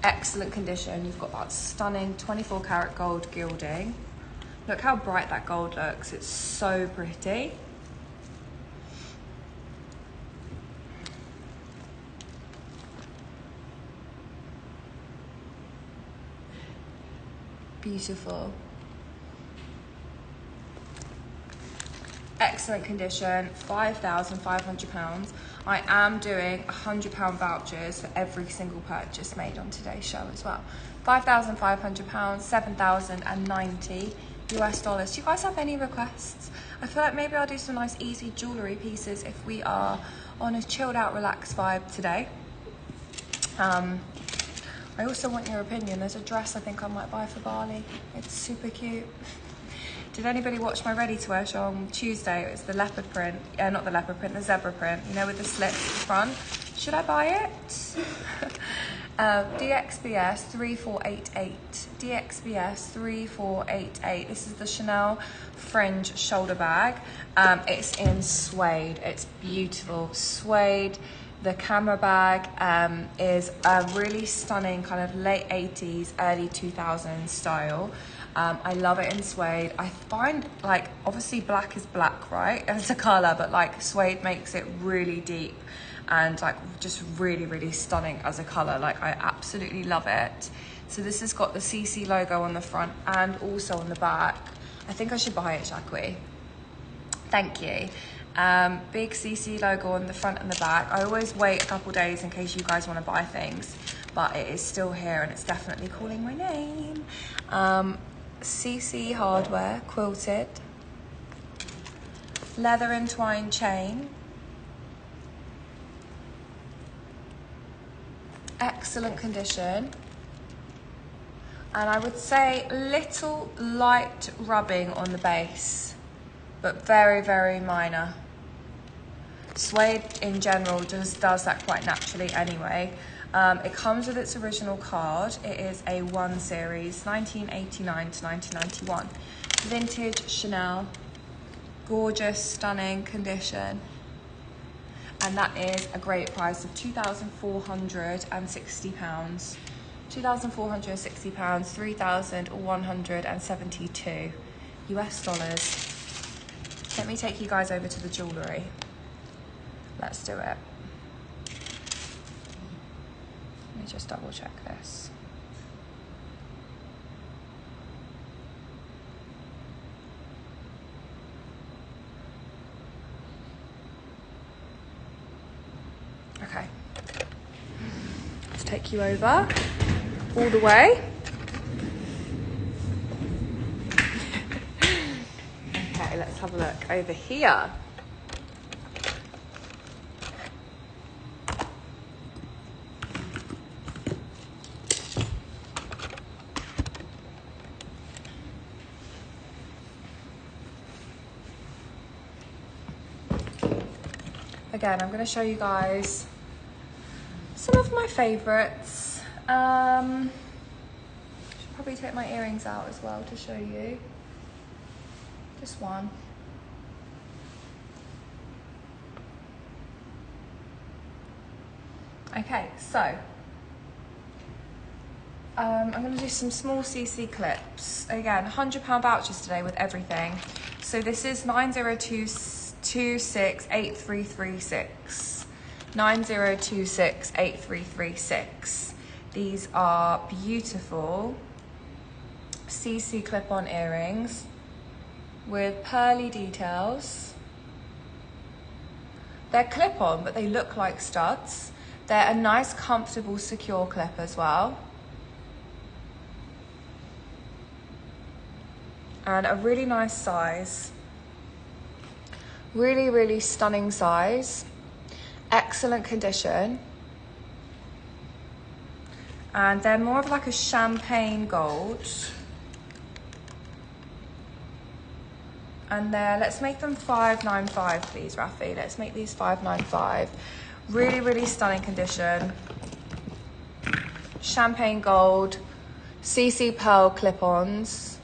Excellent condition. You've got that stunning 24 karat gold gilding. Look how bright that gold looks. It's so pretty. Beautiful. Excellent condition, £5,500. I am doing £100 vouchers for every single purchase made on today's show as well. £5,500, 7,090 US dollars. Do you guys have any requests? I feel like maybe I'll do some nice easy jewellery pieces if we are on a chilled out, relaxed vibe today. I also want your opinion. There's a dress I think I might buy for Bali. It's super cute. Did anybody watch my ready-to-wear show on Tuesday? It was the leopard print. Not the leopard print, the zebra print. You know, with the slit front. Should I buy it? DXBS 3488. DXBS 3488. This is the Chanel fringe shoulder bag. It's in suede. It's beautiful. Suede. The camera bag is a really stunning kind of late 80s, early 2000s style. I love it in suede. I find, like, obviously black is black, right? It's a color, but like suede makes it really deep and like just really, really stunning as a color. Like, I absolutely love it. So this has got the CC logo on the front and also on the back. I think I should buy it, Jacqui. Thank you. Big CC logo on the front and the back. I always wait a couple days in case you guys want to buy things, but it is still here and it's definitely calling my name. CC hardware, quilted, leather entwined chain, excellent condition, and I would say little light rubbing on the base, but very, very minor. Suede in general just does that quite naturally anyway. It comes with its original card. It is a 1 series, 1989 to 1991. Vintage Chanel, gorgeous, stunning condition. And that is a great price of £2,460. £2,460, 3,172 US dollars. Let me take you guys over to the jewellery. Let's do it. Let me just double check this. Okay. Let's take you over all the way. Okay, let's have a look over here. Again, I'm going to show you guys some of my favorites. Should probably take my earrings out as well to show you. Just one. Okay, so I'm going to do some small CC clips. Again, £100 vouchers today with everything. So this is 90268336. 90268336. These are beautiful CC clip-on earrings with pearly details. They're clip-on, but they look like studs. They're a nice, comfortable, secure clip as well. And a really nice size. Really, really stunning size. Excellent condition. And they're more of like a champagne gold. And let's make them $595, please, Rafi. Let's make these $595. Really, really stunning condition. Champagne gold, CC pearl clip-ons.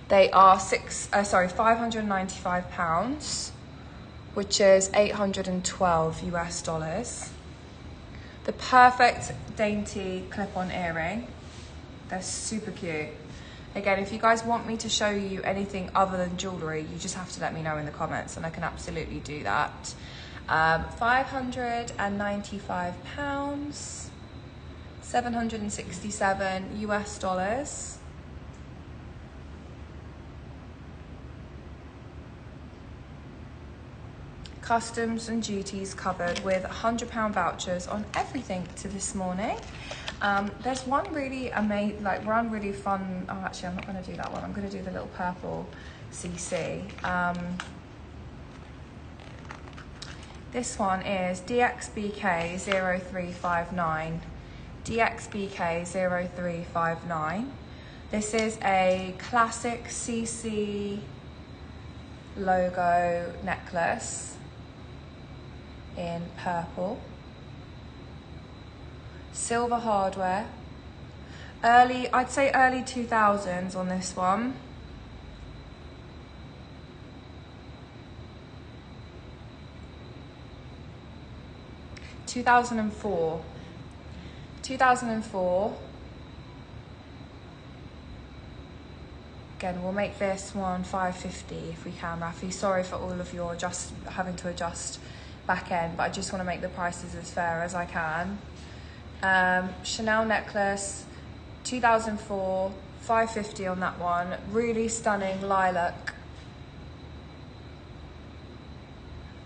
They are £595, which is $812 US. The perfect dainty clip-on earring. They're super cute. Again, if you guys want me to show you anything other than jewellery, you just have to let me know in the comments and I can absolutely do that. £595, 767 US. Customs and duties covered with £100 vouchers on everything to this morning. There's one really amazing, one really fun, oh actually I'm not going to do that one, I'm going to do the little purple CC. This one is DXBK0359. DXBK0359. This is a classic CC logo necklace in purple. Silver hardware. I'd say early 2000s on this one. Two thousand and four. Again, we'll make this one $550 if we can, Rafi. Sorry for all of your just having to adjust back end, but I just want to make the prices as fair as I can. Chanel necklace, 2004, $550 on that one. Really stunning lilac.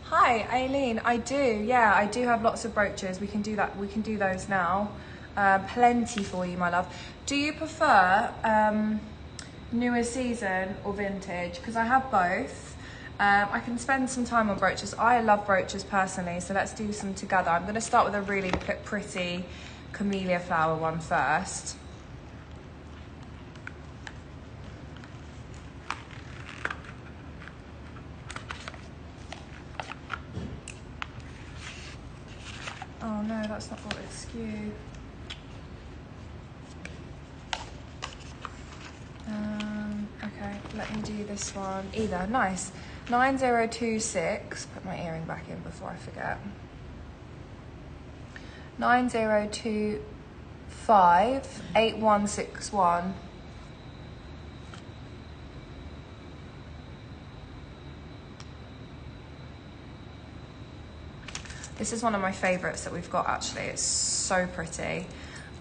Hi, Aileen. I do. Yeah, I do have lots of brooches. We can do that. We can do those now. Plenty for you, my love. Do you prefer newer season or vintage? Because I have both. I can spend some time on brooches. I love brooches personally, so let's do some together. I'm going to start with a really pretty camellia flower one first. Oh no, that's not got its skew. Okay, let me do this one. Either, nice. 9026, put my earring back in before I forget. 9025 8161. This is one of my favorites that we've got actually. It's so pretty.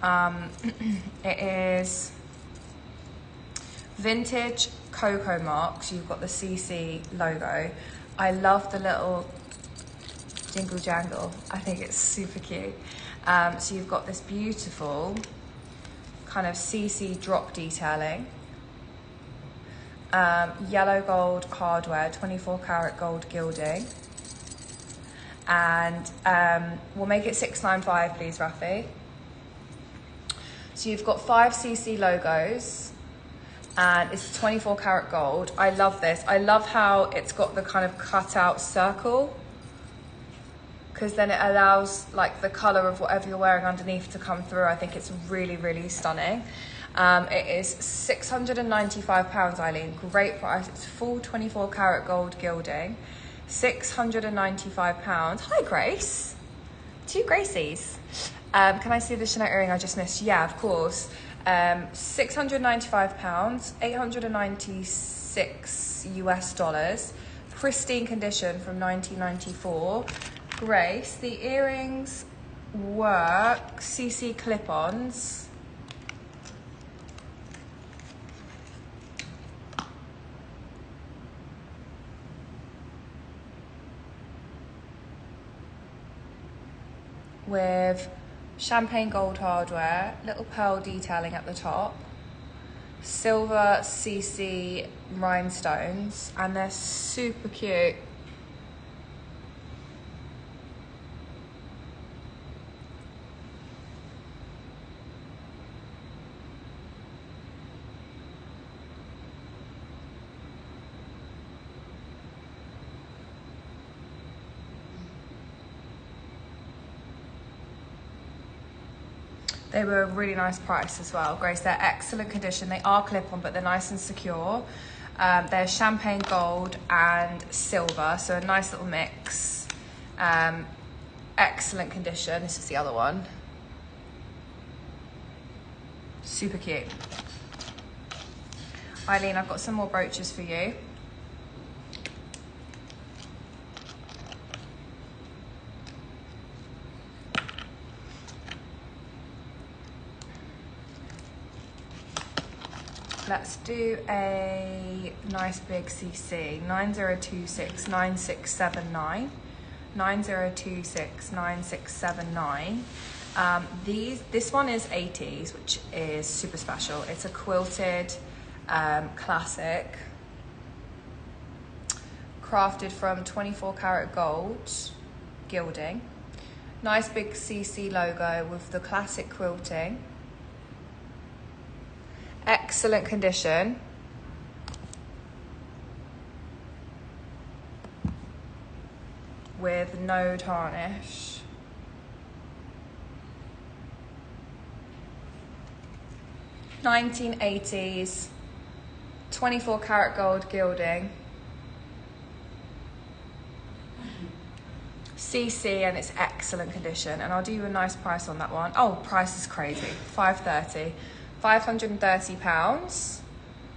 It is vintage Coco marks. You've got the CC logo. I love the little jingle jangle. I think it's super cute. So you've got this beautiful kind of CC drop detailing. Yellow gold hardware, 24 karat gold gilding. And we'll make it $695, please, Rafi. So you've got 5 CC logos. and it's 24 karat gold. I love this. I love how it's got the kind of cut out circle, because then it allows like the color of whatever you're wearing underneath to come through. I think it's really, really stunning. It is £695, Eileen. Great price. It's full 24 karat gold gilding. £695. Hi, Grace. Two Gracies. Can I see the Chanel earring I just missed? Yeah, of course. £695, 896 US dollars. Pristine condition from 1994. Grace, the earrings work CC clip-ons. With champagne gold hardware, little pearl detailing at the top, silver CC rhinestones, and they're super cute. They were a really nice price as well, Grace. They're excellent condition. They are clip-on, but they're nice and secure. They're champagne gold and silver, so a nice little mix. Excellent condition. This is the other one. Super cute. Eileen, I've got some more brooches for you. Let's do a nice big CC, 9026 9679. 9026 9679. This one is 80s, which is super special. It's a quilted classic, crafted from 24 karat gold gilding. Nice big CC logo with the classic quilting. Excellent condition. With no tarnish. (1980s), 24 karat gold gilding. CC, and it's excellent condition. And I'll do you a nice price on that one. Oh, price is crazy. £530. £530,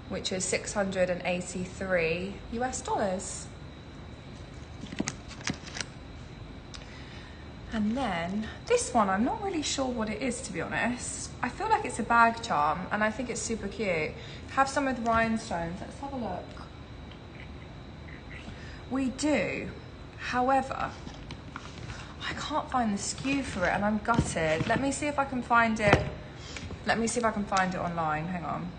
which is 683 US dollars. And then this one, I'm not really sure what it is, to be honest. I feel like it's a bag charm, and I think it's super cute. Have some with rhinestones. Let's have a look. We do. However, I can't find the SKU for it, and I'm gutted. Let me see if I can find it. Let me see if I can find it online. Hang on.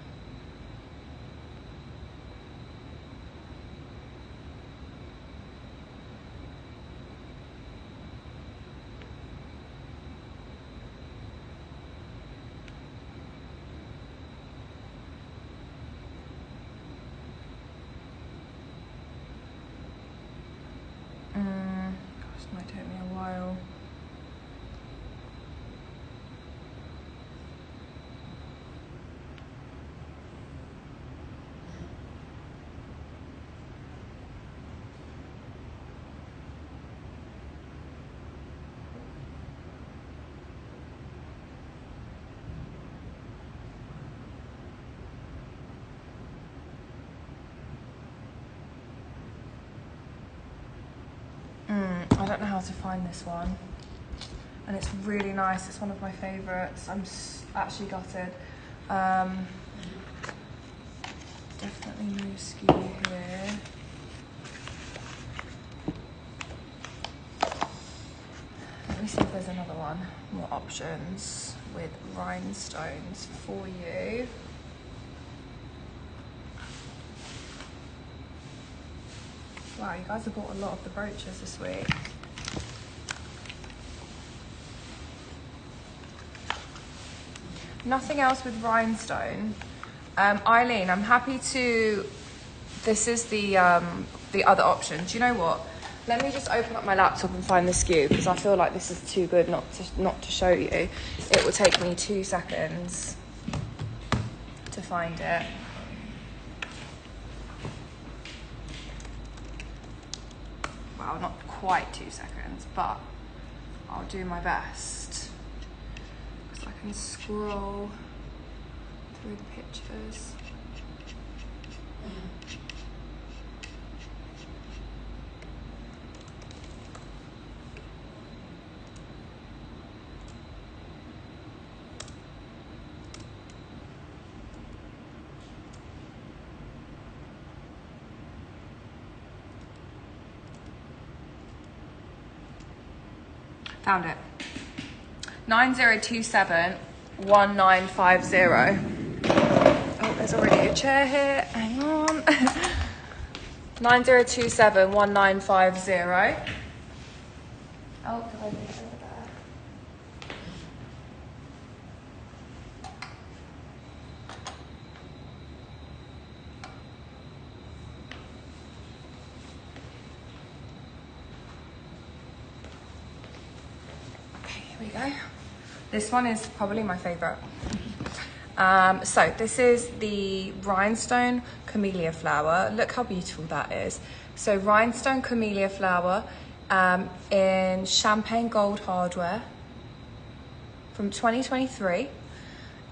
Gosh, it might take me a while. I don't know how to find this one, and it's really nice. It's one of my favourites. I'm actually gutted. Definitely new SKU here. Let me see if there's another one. More options with rhinestones for you. Wow, you guys have bought a lot of the brooches this week. Nothing else with rhinestone. Eileen, I'm happy to, this is the other option. Do you know what? Let me just open up my laptop and find the SKU because I feel like this is too good not to show you. It will take me 2 seconds to find it. Well, not quite 2 seconds, but I'll do my best. Because I can scroll through the pictures. Found it. 9027 1950. Oh, there's already a chair here. Hang on. 9027 1950. Oh, can I move over there? Okay, here we go. This one is probably my favorite. So this is the rhinestone camellia flower. Look how beautiful that is. So rhinestone camellia flower in champagne gold hardware from 2023.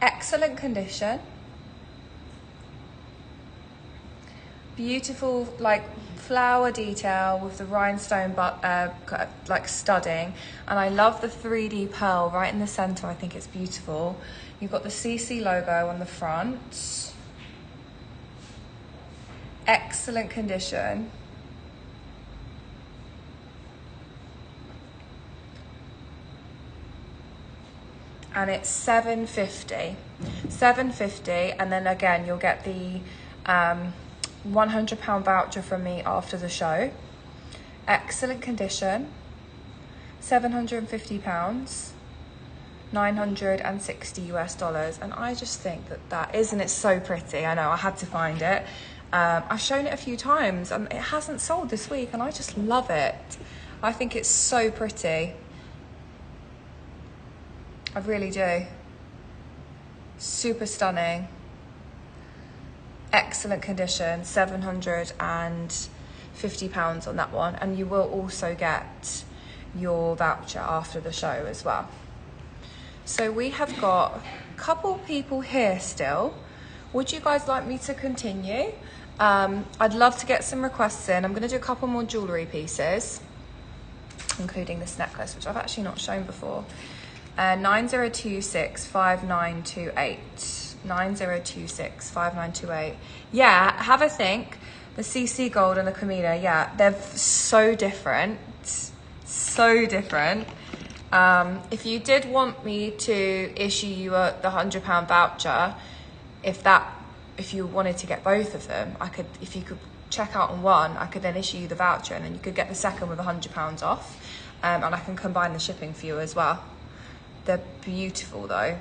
Excellent condition. Beautiful like flower detail with the rhinestone but like studding, and I love the 3D pearl right in the center. I think it's beautiful. You've got the CC logo on the front. Excellent condition. And it's $750. $750, and then again you'll get the £100 voucher from me after the show. Excellent condition. £750, 960 US dollars. And I just think that isn't it so pretty? I know, I had to find it. I've shown it a few times and it hasn't sold this week, and I just love it. I think it's so pretty. I really do. Super stunning. Excellent condition. £750 on that one, and you will also get your voucher after the show as well. So we have got a couple people here still. Would you guys like me to continue? I'd love to get some requests in. I'm going to do a couple more jewellery pieces, including this necklace, which I've actually not shown before. 9026 5928. 9026 5928. Yeah, have a think. The CC gold and the camellia, yeah, they're so different. So different. If you did want me to issue you the £100 voucher, if you wanted to get both of them, I could, if you could check out on one, I could then issue you the voucher, and then you could get the second with £100 off, and I can combine the shipping for you as well. They're beautiful though.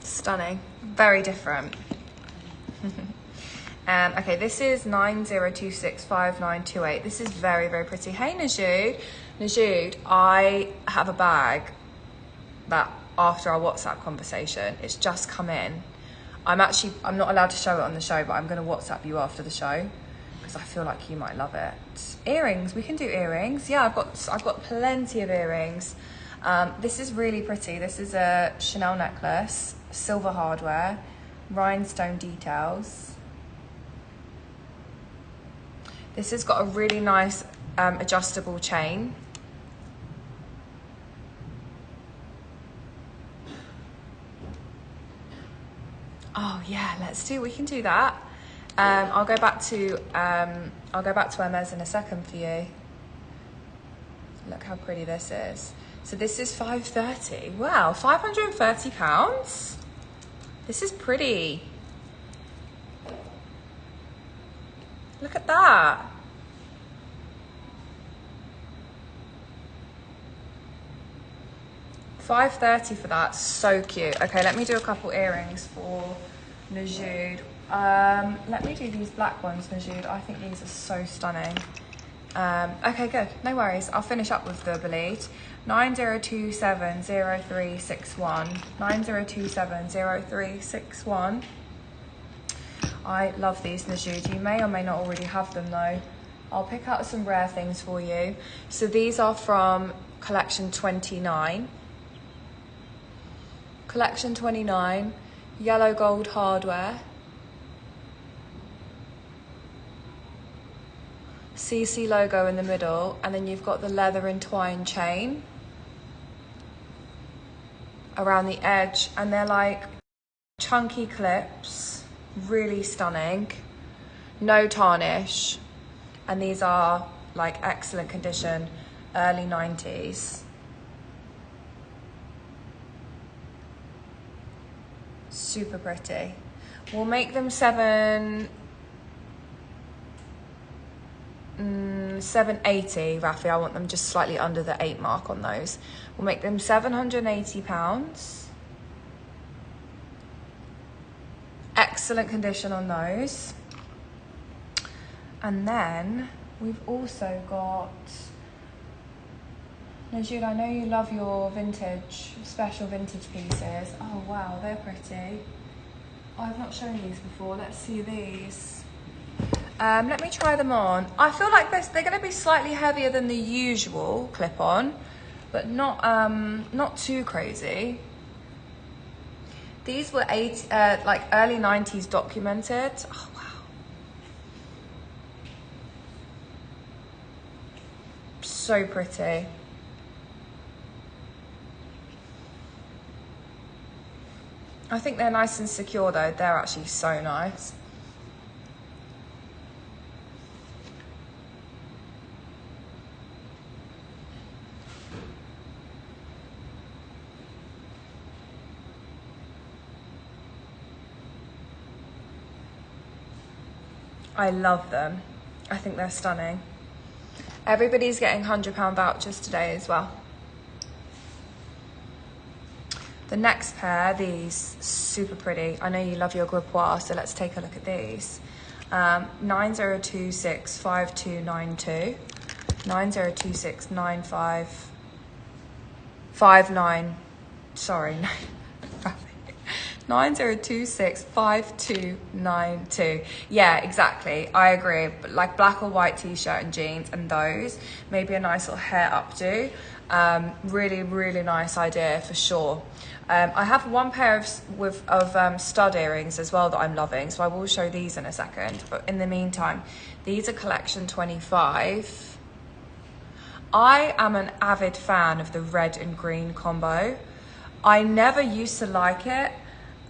Stunning, very different. Okay, this is 9026 5928. This is very, very pretty. Hey, Najood. Najood, I have a bag that after our WhatsApp conversation, it's just come in. I'm not allowed to show it on the show, but I'm going to WhatsApp you after the show because I feel like you might love it. Earrings, we can do earrings. Yeah, I've got plenty of earrings. This is really pretty. This is a Chanel necklace, silver hardware, rhinestone details. This has got a really nice adjustable chain. Oh yeah, we can do that. I'll go back to Hermes in a second for you. Look how pretty this is. So this is $530. Wow, £530. This is pretty. Look at that. $5.30 for that. So cute. Okay, let me do a couple earrings for Najoud. Let me do these black ones, Najoud. I think these are so stunning. Okay, good. No worries. I'll finish up with the Belite. 90270361. 90270361. I love these, Najoud. You may or may not already have them though. I'll pick out some rare things for you. So these are from collection 29. Collection 29, yellow gold hardware. CC logo in the middle, and then you've got the leather entwined chain around the edge, and they're like chunky clips, really stunning, no tarnish, and these are like excellent condition, early 90s. Super pretty. We'll make them 780, Rafi. I want them just slightly under the 8 mark on those. We'll make them £780. Excellent condition on those. And then we've also got, Najoud, I know you love your vintage, special vintage pieces. Oh wow, they're pretty. I've not shown these before. Let's see these. Let me try them on. I feel like they're going to be slightly heavier than the usual clip-on, but not too crazy. These were like early 90s documented. Oh wow. So pretty. I think they're nice and secure though. They're actually so nice. I love them. I think they're stunning. Everybody's getting £100 vouchers today as well. The next pair, these, super pretty. I know you love your Gripois, so let's take a look at these. 90265292, 90269559. Sorry, 90265292. Yeah, exactly. I agree. But like black or white t-shirt and jeans, and those, maybe a nice little hair updo. Really, really nice idea for sure. I have one pair of stud earrings as well that I'm loving, so I will show these in a second. But in the meantime, these are collection 25. I am an avid fan of the red and green combo. I never used to like it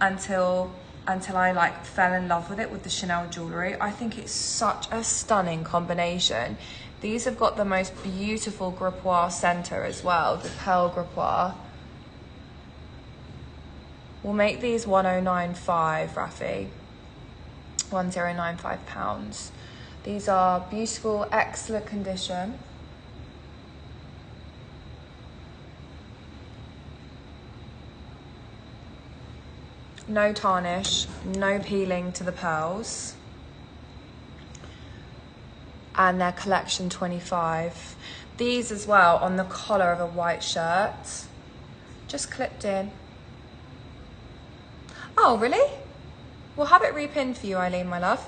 until I like fell in love with it with the Chanel jewelry. I think it's such a stunning combination. These have got the most beautiful Gripois center as well, the pearl Gripois. We'll make these 1095, Rafi. £1095. These are beautiful, excellent condition. No tarnish, no peeling to the pearls. And they're collection 25. These as well on the collar of a white shirt. Just clipped in. Oh, really? We'll have it repinned for you, Eileen, my love.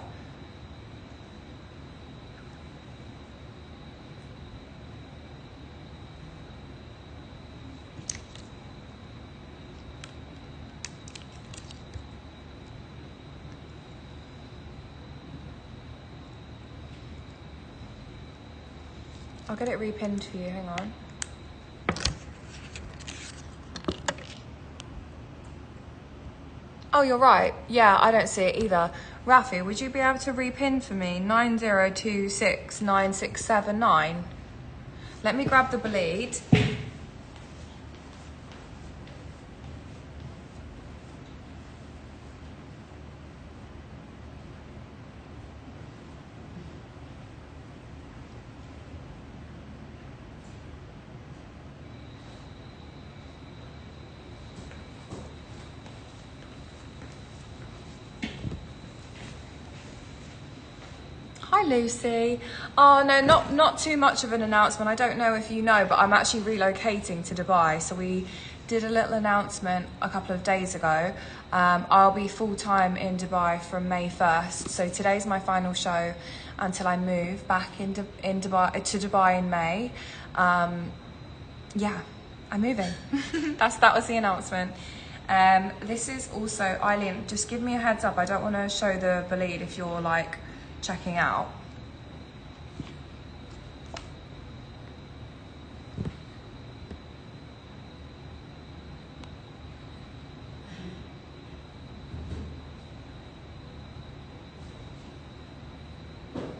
I'll get it repinned for you, hang on. Oh, you're right. Yeah, I don't see it either. Rafi, would you be able to repin for me 90269679? Let me grab the bleed. Hi, Lucy. Oh, no, not too much of an announcement. I don't know if you know, but I'm actually relocating to Dubai. So we did a little announcement a couple of days ago. I'll be full-time in Dubai from May 1st. So today's my final show until I move back in Dubai to Dubai in May. Yeah, I'm moving. That was the announcement. This is also, Eileen, just give me a heads up. I don't want to show the Bolide if you're like checking out.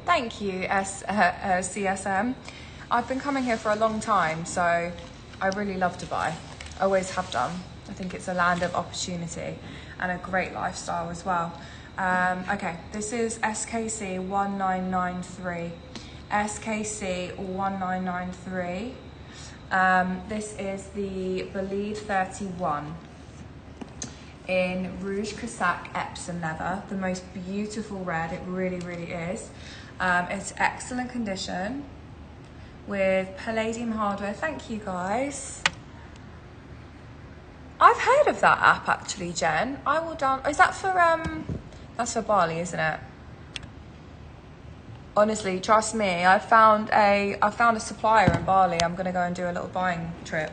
Thank you, CSM. I've been coming here for a long time, so I really love Dubai. Always have done. I think it's a land of opportunity and a great lifestyle as well. Okay, this is SKC 1993. SKC 1993. This is the Bolide 31 in Rouge Cassac Epsom leather, the most beautiful red. It really, really is. It's excellent condition with palladium hardware. Thank you, guys. I've heard of that app actually, Jen. I will down. Is that for that's for Bali, isn't it? Honestly, trust me. I found a supplier in Bali. I'm gonna go and do a little buying trip.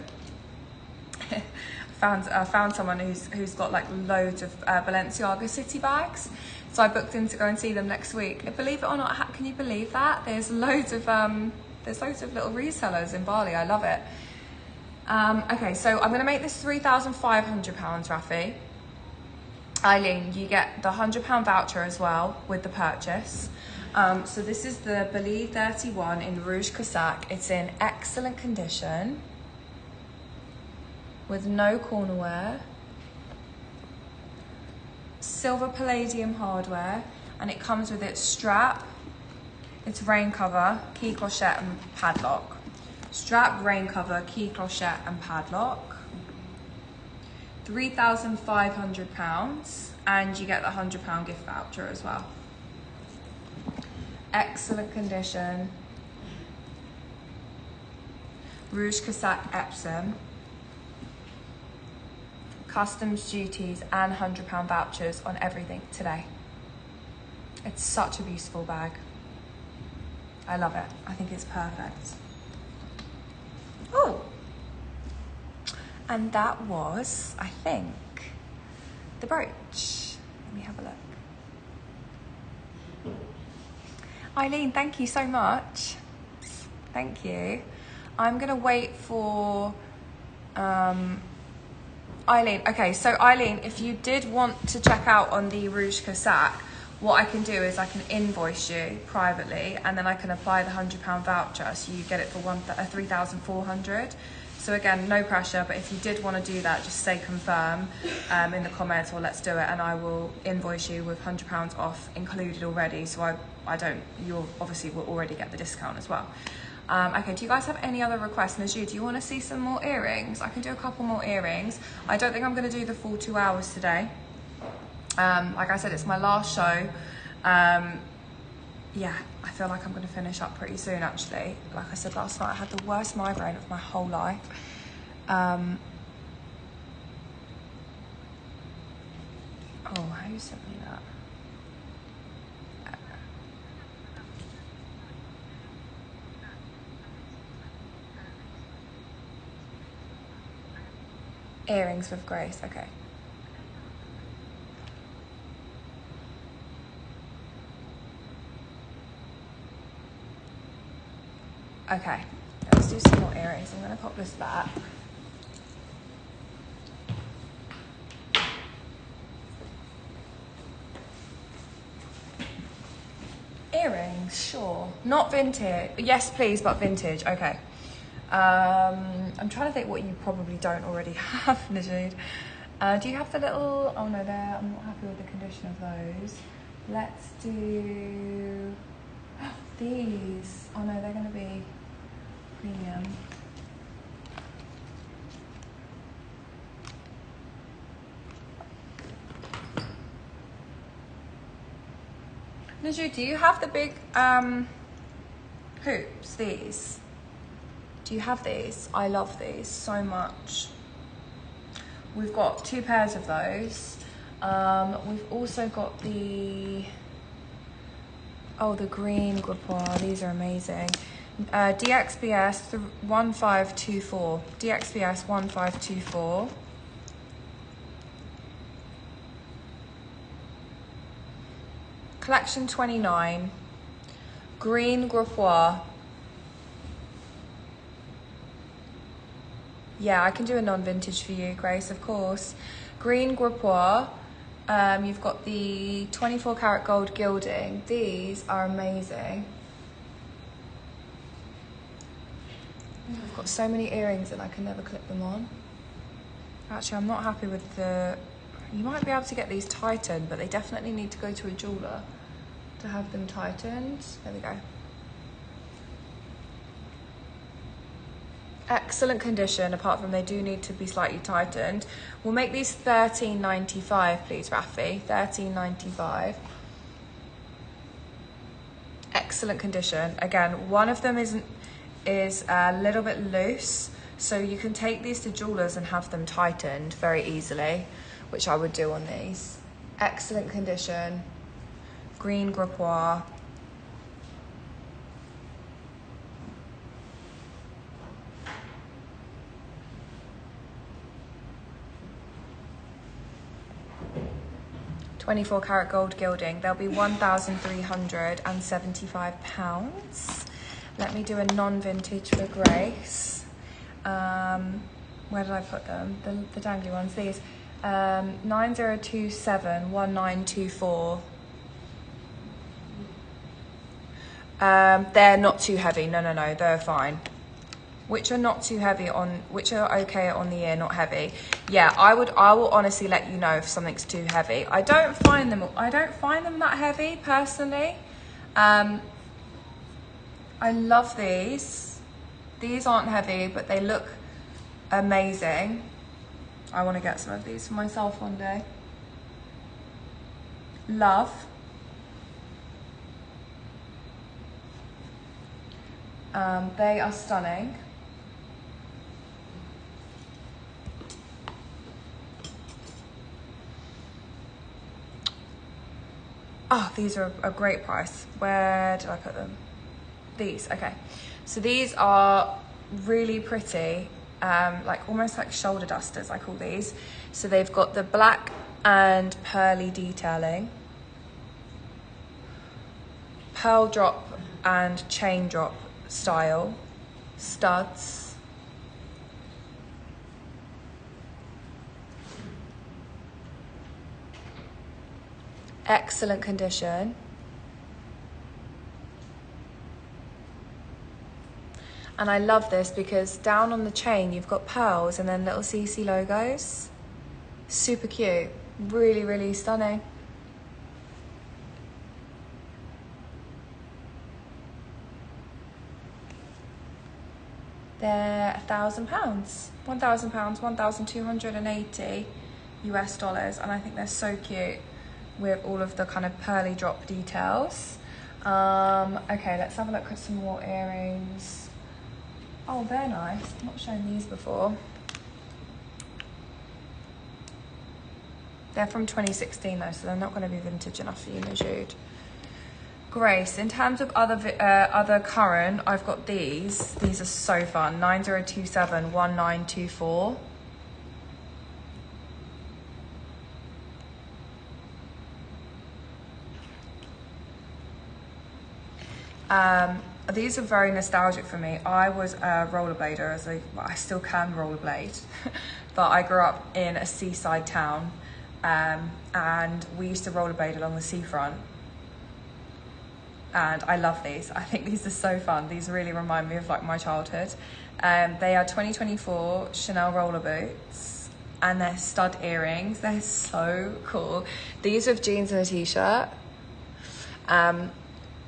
I found someone who's got like loads of Balenciaga city bags. So I booked in to go and see them next week. Believe it or not, can you believe that? There's loads of little resellers in Bali. I love it. Okay, so I'm gonna make this £3,500, Rafi. Eileen, you get the £100 voucher as well with the purchase. So this is the Bolide 31 in Rouge Cassac. It's in excellent condition with no cornerware, silver palladium hardware, and it comes with its strap, its rain cover, key clochette and padlock. Strap, rain cover, key clochette and padlock. £3,500, and you get the £100 gift voucher as well. Excellent condition. Rouge Cassac Epsom. Customs duties and £100 vouchers on everything today. It's such a beautiful bag. I love it. I think it's perfect. Oh, and that was, I think, the brooch. Let me have a look. Eileen, thank you so much. Thank you. I'm gonna wait for Eileen. Okay, so Eileen, if you did want to check out on the Rouge Cassac, what I can do is I can invoice you privately, and then I can apply the £100 voucher, so you get it for 3,400. So again, no pressure, but if you did want to do that, just say confirm in the comments, or let's do it, and I will invoice you with £100 off included already. So you obviously will already get the discount as well. Okay, do you guys have any other requests? Najee, do you want to see some more earrings? I can do a couple more earrings. I don't think I'm going to do the full 2 hours today. Like I said, it's my last show. Yeah, I feel like I'm going to finish up pretty soon, actually. Like I said last night, I had the worst migraine of my whole life. Oh, who sent me that? Earrings with Grace, okay. Okay, let's do some more earrings. I'm gonna pop this back. Earrings, sure. Not vintage. Yes, please, but vintage. Okay. I'm trying to think what you probably don't already have, Najid. Do you have the little... Oh, no, I'm not happy with the condition of those. Let's do... These. Oh, no, they're going to be premium. Naju, do you have the big hoops, these? Do you have these? I love these so much. We've got 2 pairs of those. We've also got the green Gripois. These are amazing. DXBS 1524. DXBS 1524. Collection 29. Green Gripois. Yeah, I can do a non-vintage for you, Grace, of course. Green Gripois. You've got the 24 karat gold gilding. These are amazing. I've got so many earrings and I can never clip them on. Actually, I'm not happy with the... You might be able to get these tightened, but they definitely need to go to a jeweler to have them tightened. There we go. Excellent condition, apart from they do need to be slightly tightened. We'll make these $13.95, please, Rafi. $13.95. Excellent condition. Again, one of them is a little bit loose, so you can take these to jewelers and have them tightened very easily, which I would do on these. Excellent condition. Green Gripois. £24 karat gold gilding. They'll be £1,375. Let me do a non-vintage for Grace. Where did I put them? The dangly ones. These. 9027 1924. They're not too heavy. No, they're fine. Which are not too heavy on, which are okay on the ear, not heavy. Yeah, I will honestly let you know if something's too heavy. I don't find them that heavy personally. I love these. These aren't heavy, but they look amazing. I want to get some of these for myself one day. Love. They are stunning. Oh, these are a great price. Where did I put them? These, okay. So these are really pretty, like almost like shoulder dusters, I call these. So they've got the black and pearly detailing, pearl drop and chain drop style, studs. Excellent condition. And I love this because down on the chain you've got pearls and then little CC logos. Super cute. Really, really stunning. They're £1,000, £1,000, 1,280 US dollars, and I think they're so cute with all of the kind of pearly drop details. Okay, let's have a look at some more earrings. Oh, they're nice. I've not shown these before. They're from 2016 though, so they're not going to be vintage enough for you, Najoud. Grace, in terms of other current, I've got these. These are so fun. 9027 1924. These are very nostalgic for me. I was a rollerblader, I still can rollerblade, but I grew up in a seaside town, and we used to rollerblade along the seafront. And I love these. I think these are so fun. These really remind me of like my childhood. They are 2024 Chanel roller boots, and they're stud earrings. They're so cool. These are with jeans and a t-shirt.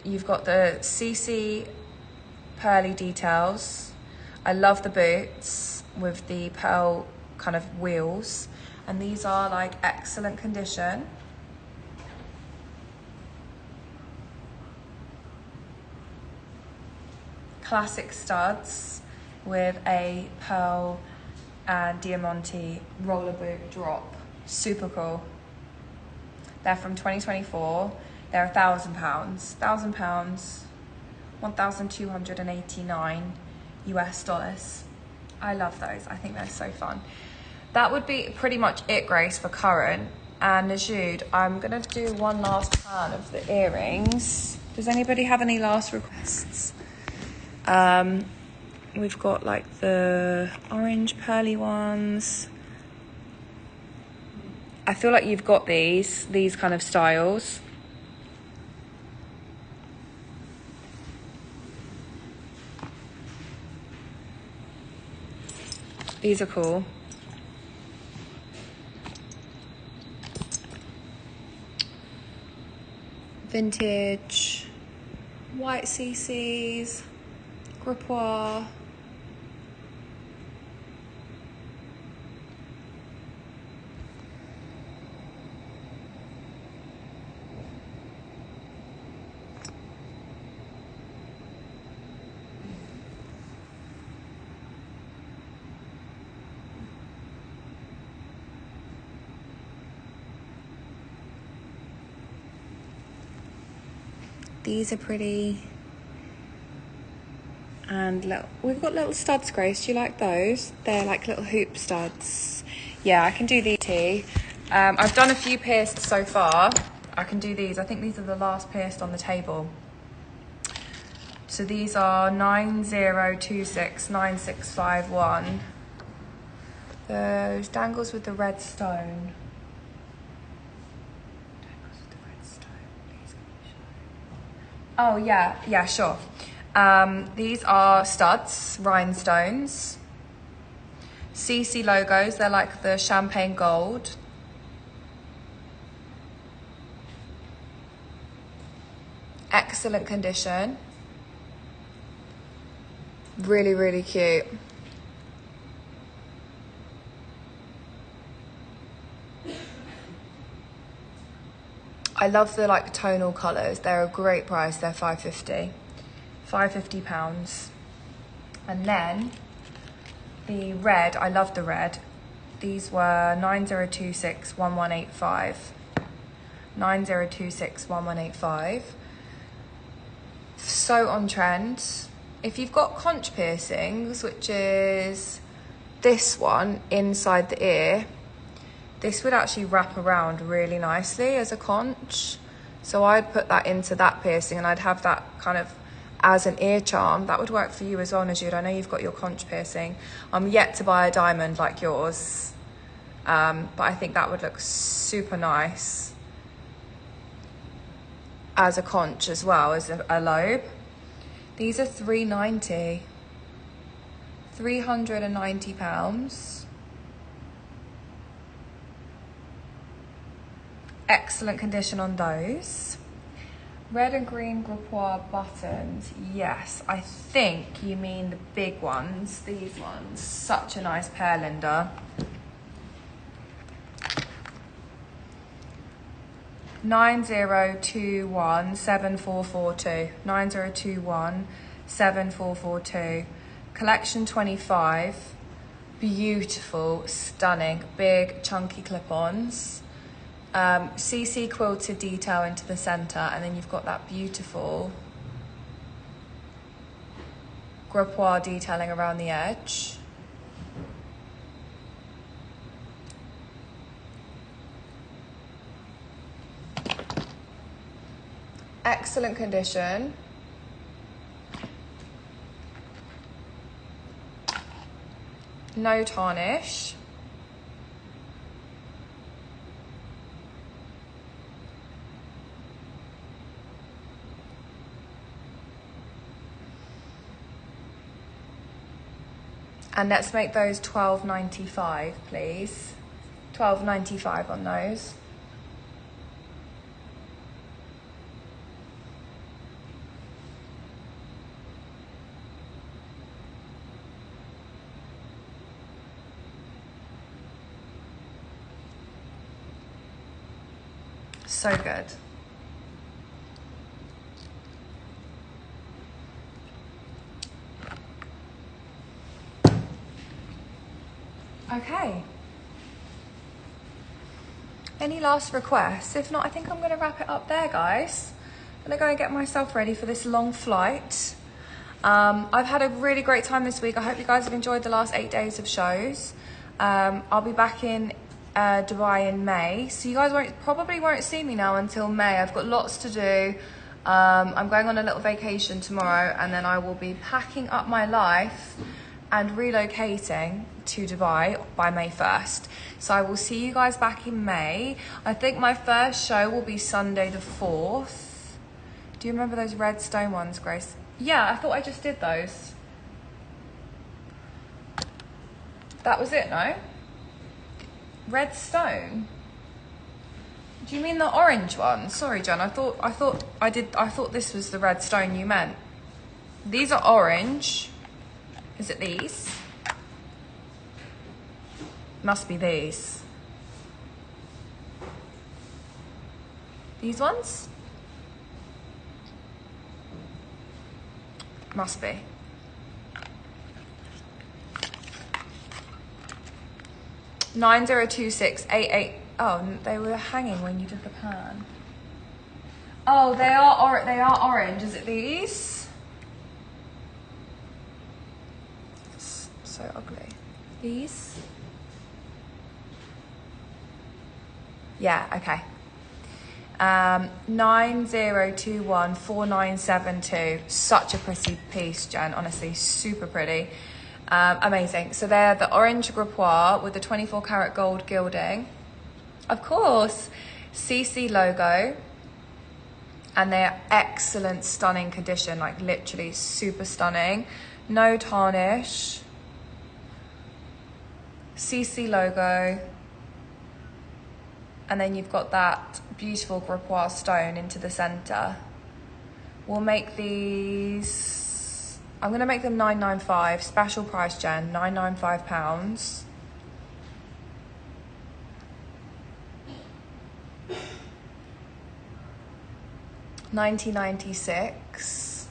You've got the CC pearly details. I love the boots with the pearl kind of wheels. And these are like excellent condition. classic studs with a pearl and diamante roller boot drop. Super cool. They're from 2024. They're £1,000, 1,289 US dollars. I love those. I think they're so fun. That would be pretty much it, Grace, for current. And Najoud, I'm gonna do one last pan of the earrings. Does anybody have any last requests? We've got like the orange pearly ones. I feel like you've got these kind of styles. These are cool. Vintage, white CCs, Gripois. These are pretty. And we've got little studs, Grace. Do you like those? They're like little hoop studs. Yeah, I can do these too. I've done a few pierced so far. I can do these. I think these are the last pierced on the table. So these are 9026, 9651. Those dangles with the red stone. Oh, yeah, sure. These are studs, rhinestones. CC logos, they're like the champagne gold. Excellent condition. Really, really cute. I love the like tonal colours. They're a great price. They're £5.50. And then the red, I love the red. These were 9026 1185. 9026 1185. So on trend. If you've got conch piercings, which is this one inside the ear, this would actually wrap around really nicely as a conch. So I'd put that into that piercing and I'd have that kind of as an ear charm. That would work for you as well, Najoud. I know you've got your conch piercing. I'm yet to buy a diamond like yours. But I think that would look super nice as a conch as well, as a lobe. These are £390. £390. Excellent condition on those. Red and green Gripois buttons. Yes, I think you mean the big ones. These ones. Such a nice pair, Linda. 9021 7442. 9021 7442. Collection 25. Beautiful, stunning, big, chunky clip-ons. CC quilted detail into the center, and then you've got that beautiful Gripois detailing around the edge. Excellent condition. No tarnish. And let's make those £12.95, please. £12.95 on those. So good. Okay. Any last requests? If not, I think I'm going to wrap it up there, guys. I'm going to go and get myself ready for this long flight. I've had a really great time this week. I hope you guys have enjoyed the last 8 days of shows. I'll be back in Dubai in May, so you guys probably won't see me now until May. I've got lots to do. I'm going on a little vacation tomorrow, and then I will be packing up my life and relocating to Dubai by May 1st. So I will see you guys back in May. I think my first show will be Sunday the 4th. Do you remember those red stone ones, Grace? Yeah, I thought I just did those. That was it, no? Red stone? Do you mean the orange one? Sorry, Jen. I thought this was the red stone you meant. These are orange. Is it these? Must be these. These ones? Must be. $902688. Oh, they were hanging when you took a pan. Oh, they are orange. Is it these? It's so ugly. These? Yeah, okay. 90214972. Such a pretty piece, Jen. Honestly, super pretty. Amazing. So they're the orange gripoir with the 24 karat gold gilding. Of course, CC logo. And they're excellent, stunning condition, like literally super stunning. No tarnish. CC logo. And then you've got that beautiful gripoir stone into the center. We'll make these, I'm gonna make them £995, special price, Jen, £995. $90.96.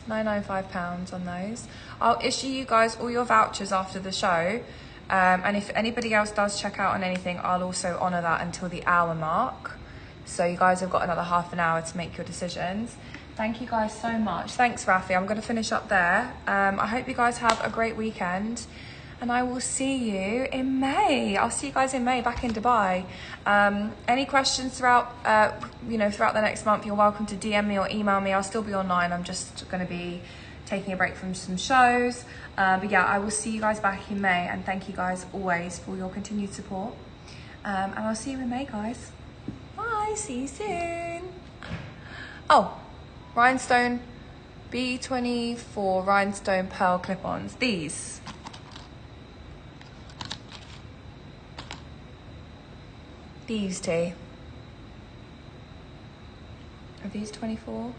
£995 on those. I'll issue you guys all your vouchers after the show. And if anybody else does check out on anything, I'll also honour that until the hour mark. So you guys have got another half an hour to make your decisions. Thank you guys so much. Thanks, Rafi. I'm going to finish up there. I hope you guys have a great weekend. And I will see you in May. I'll see you guys in May back in Dubai. Any questions throughout the next month, you're welcome to DM me or email me. I'll still be online. I'm just going to be taking a break from some shows. But yeah, I will see you guys back in May. And thank you guys always for your continued support. And I'll see you in May, guys. Bye. See you soon. Oh, rhinestone B24 rhinestone pearl clip-ons. These. These two. Are these 24?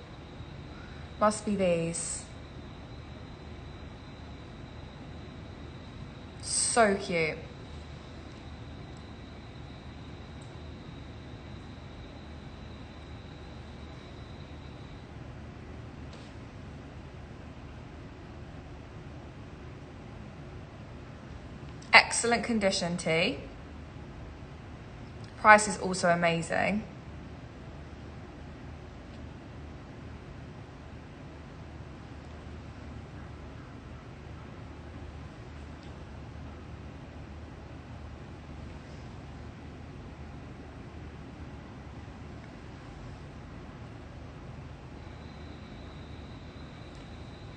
Must be these. So cute. Excellent condition, T. Price is also amazing.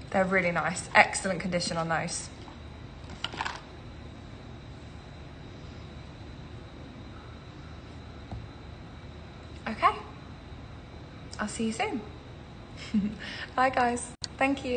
They're really nice. Excellent condition on those. Okay. I'll see you soon. Bye, guys. Thank you.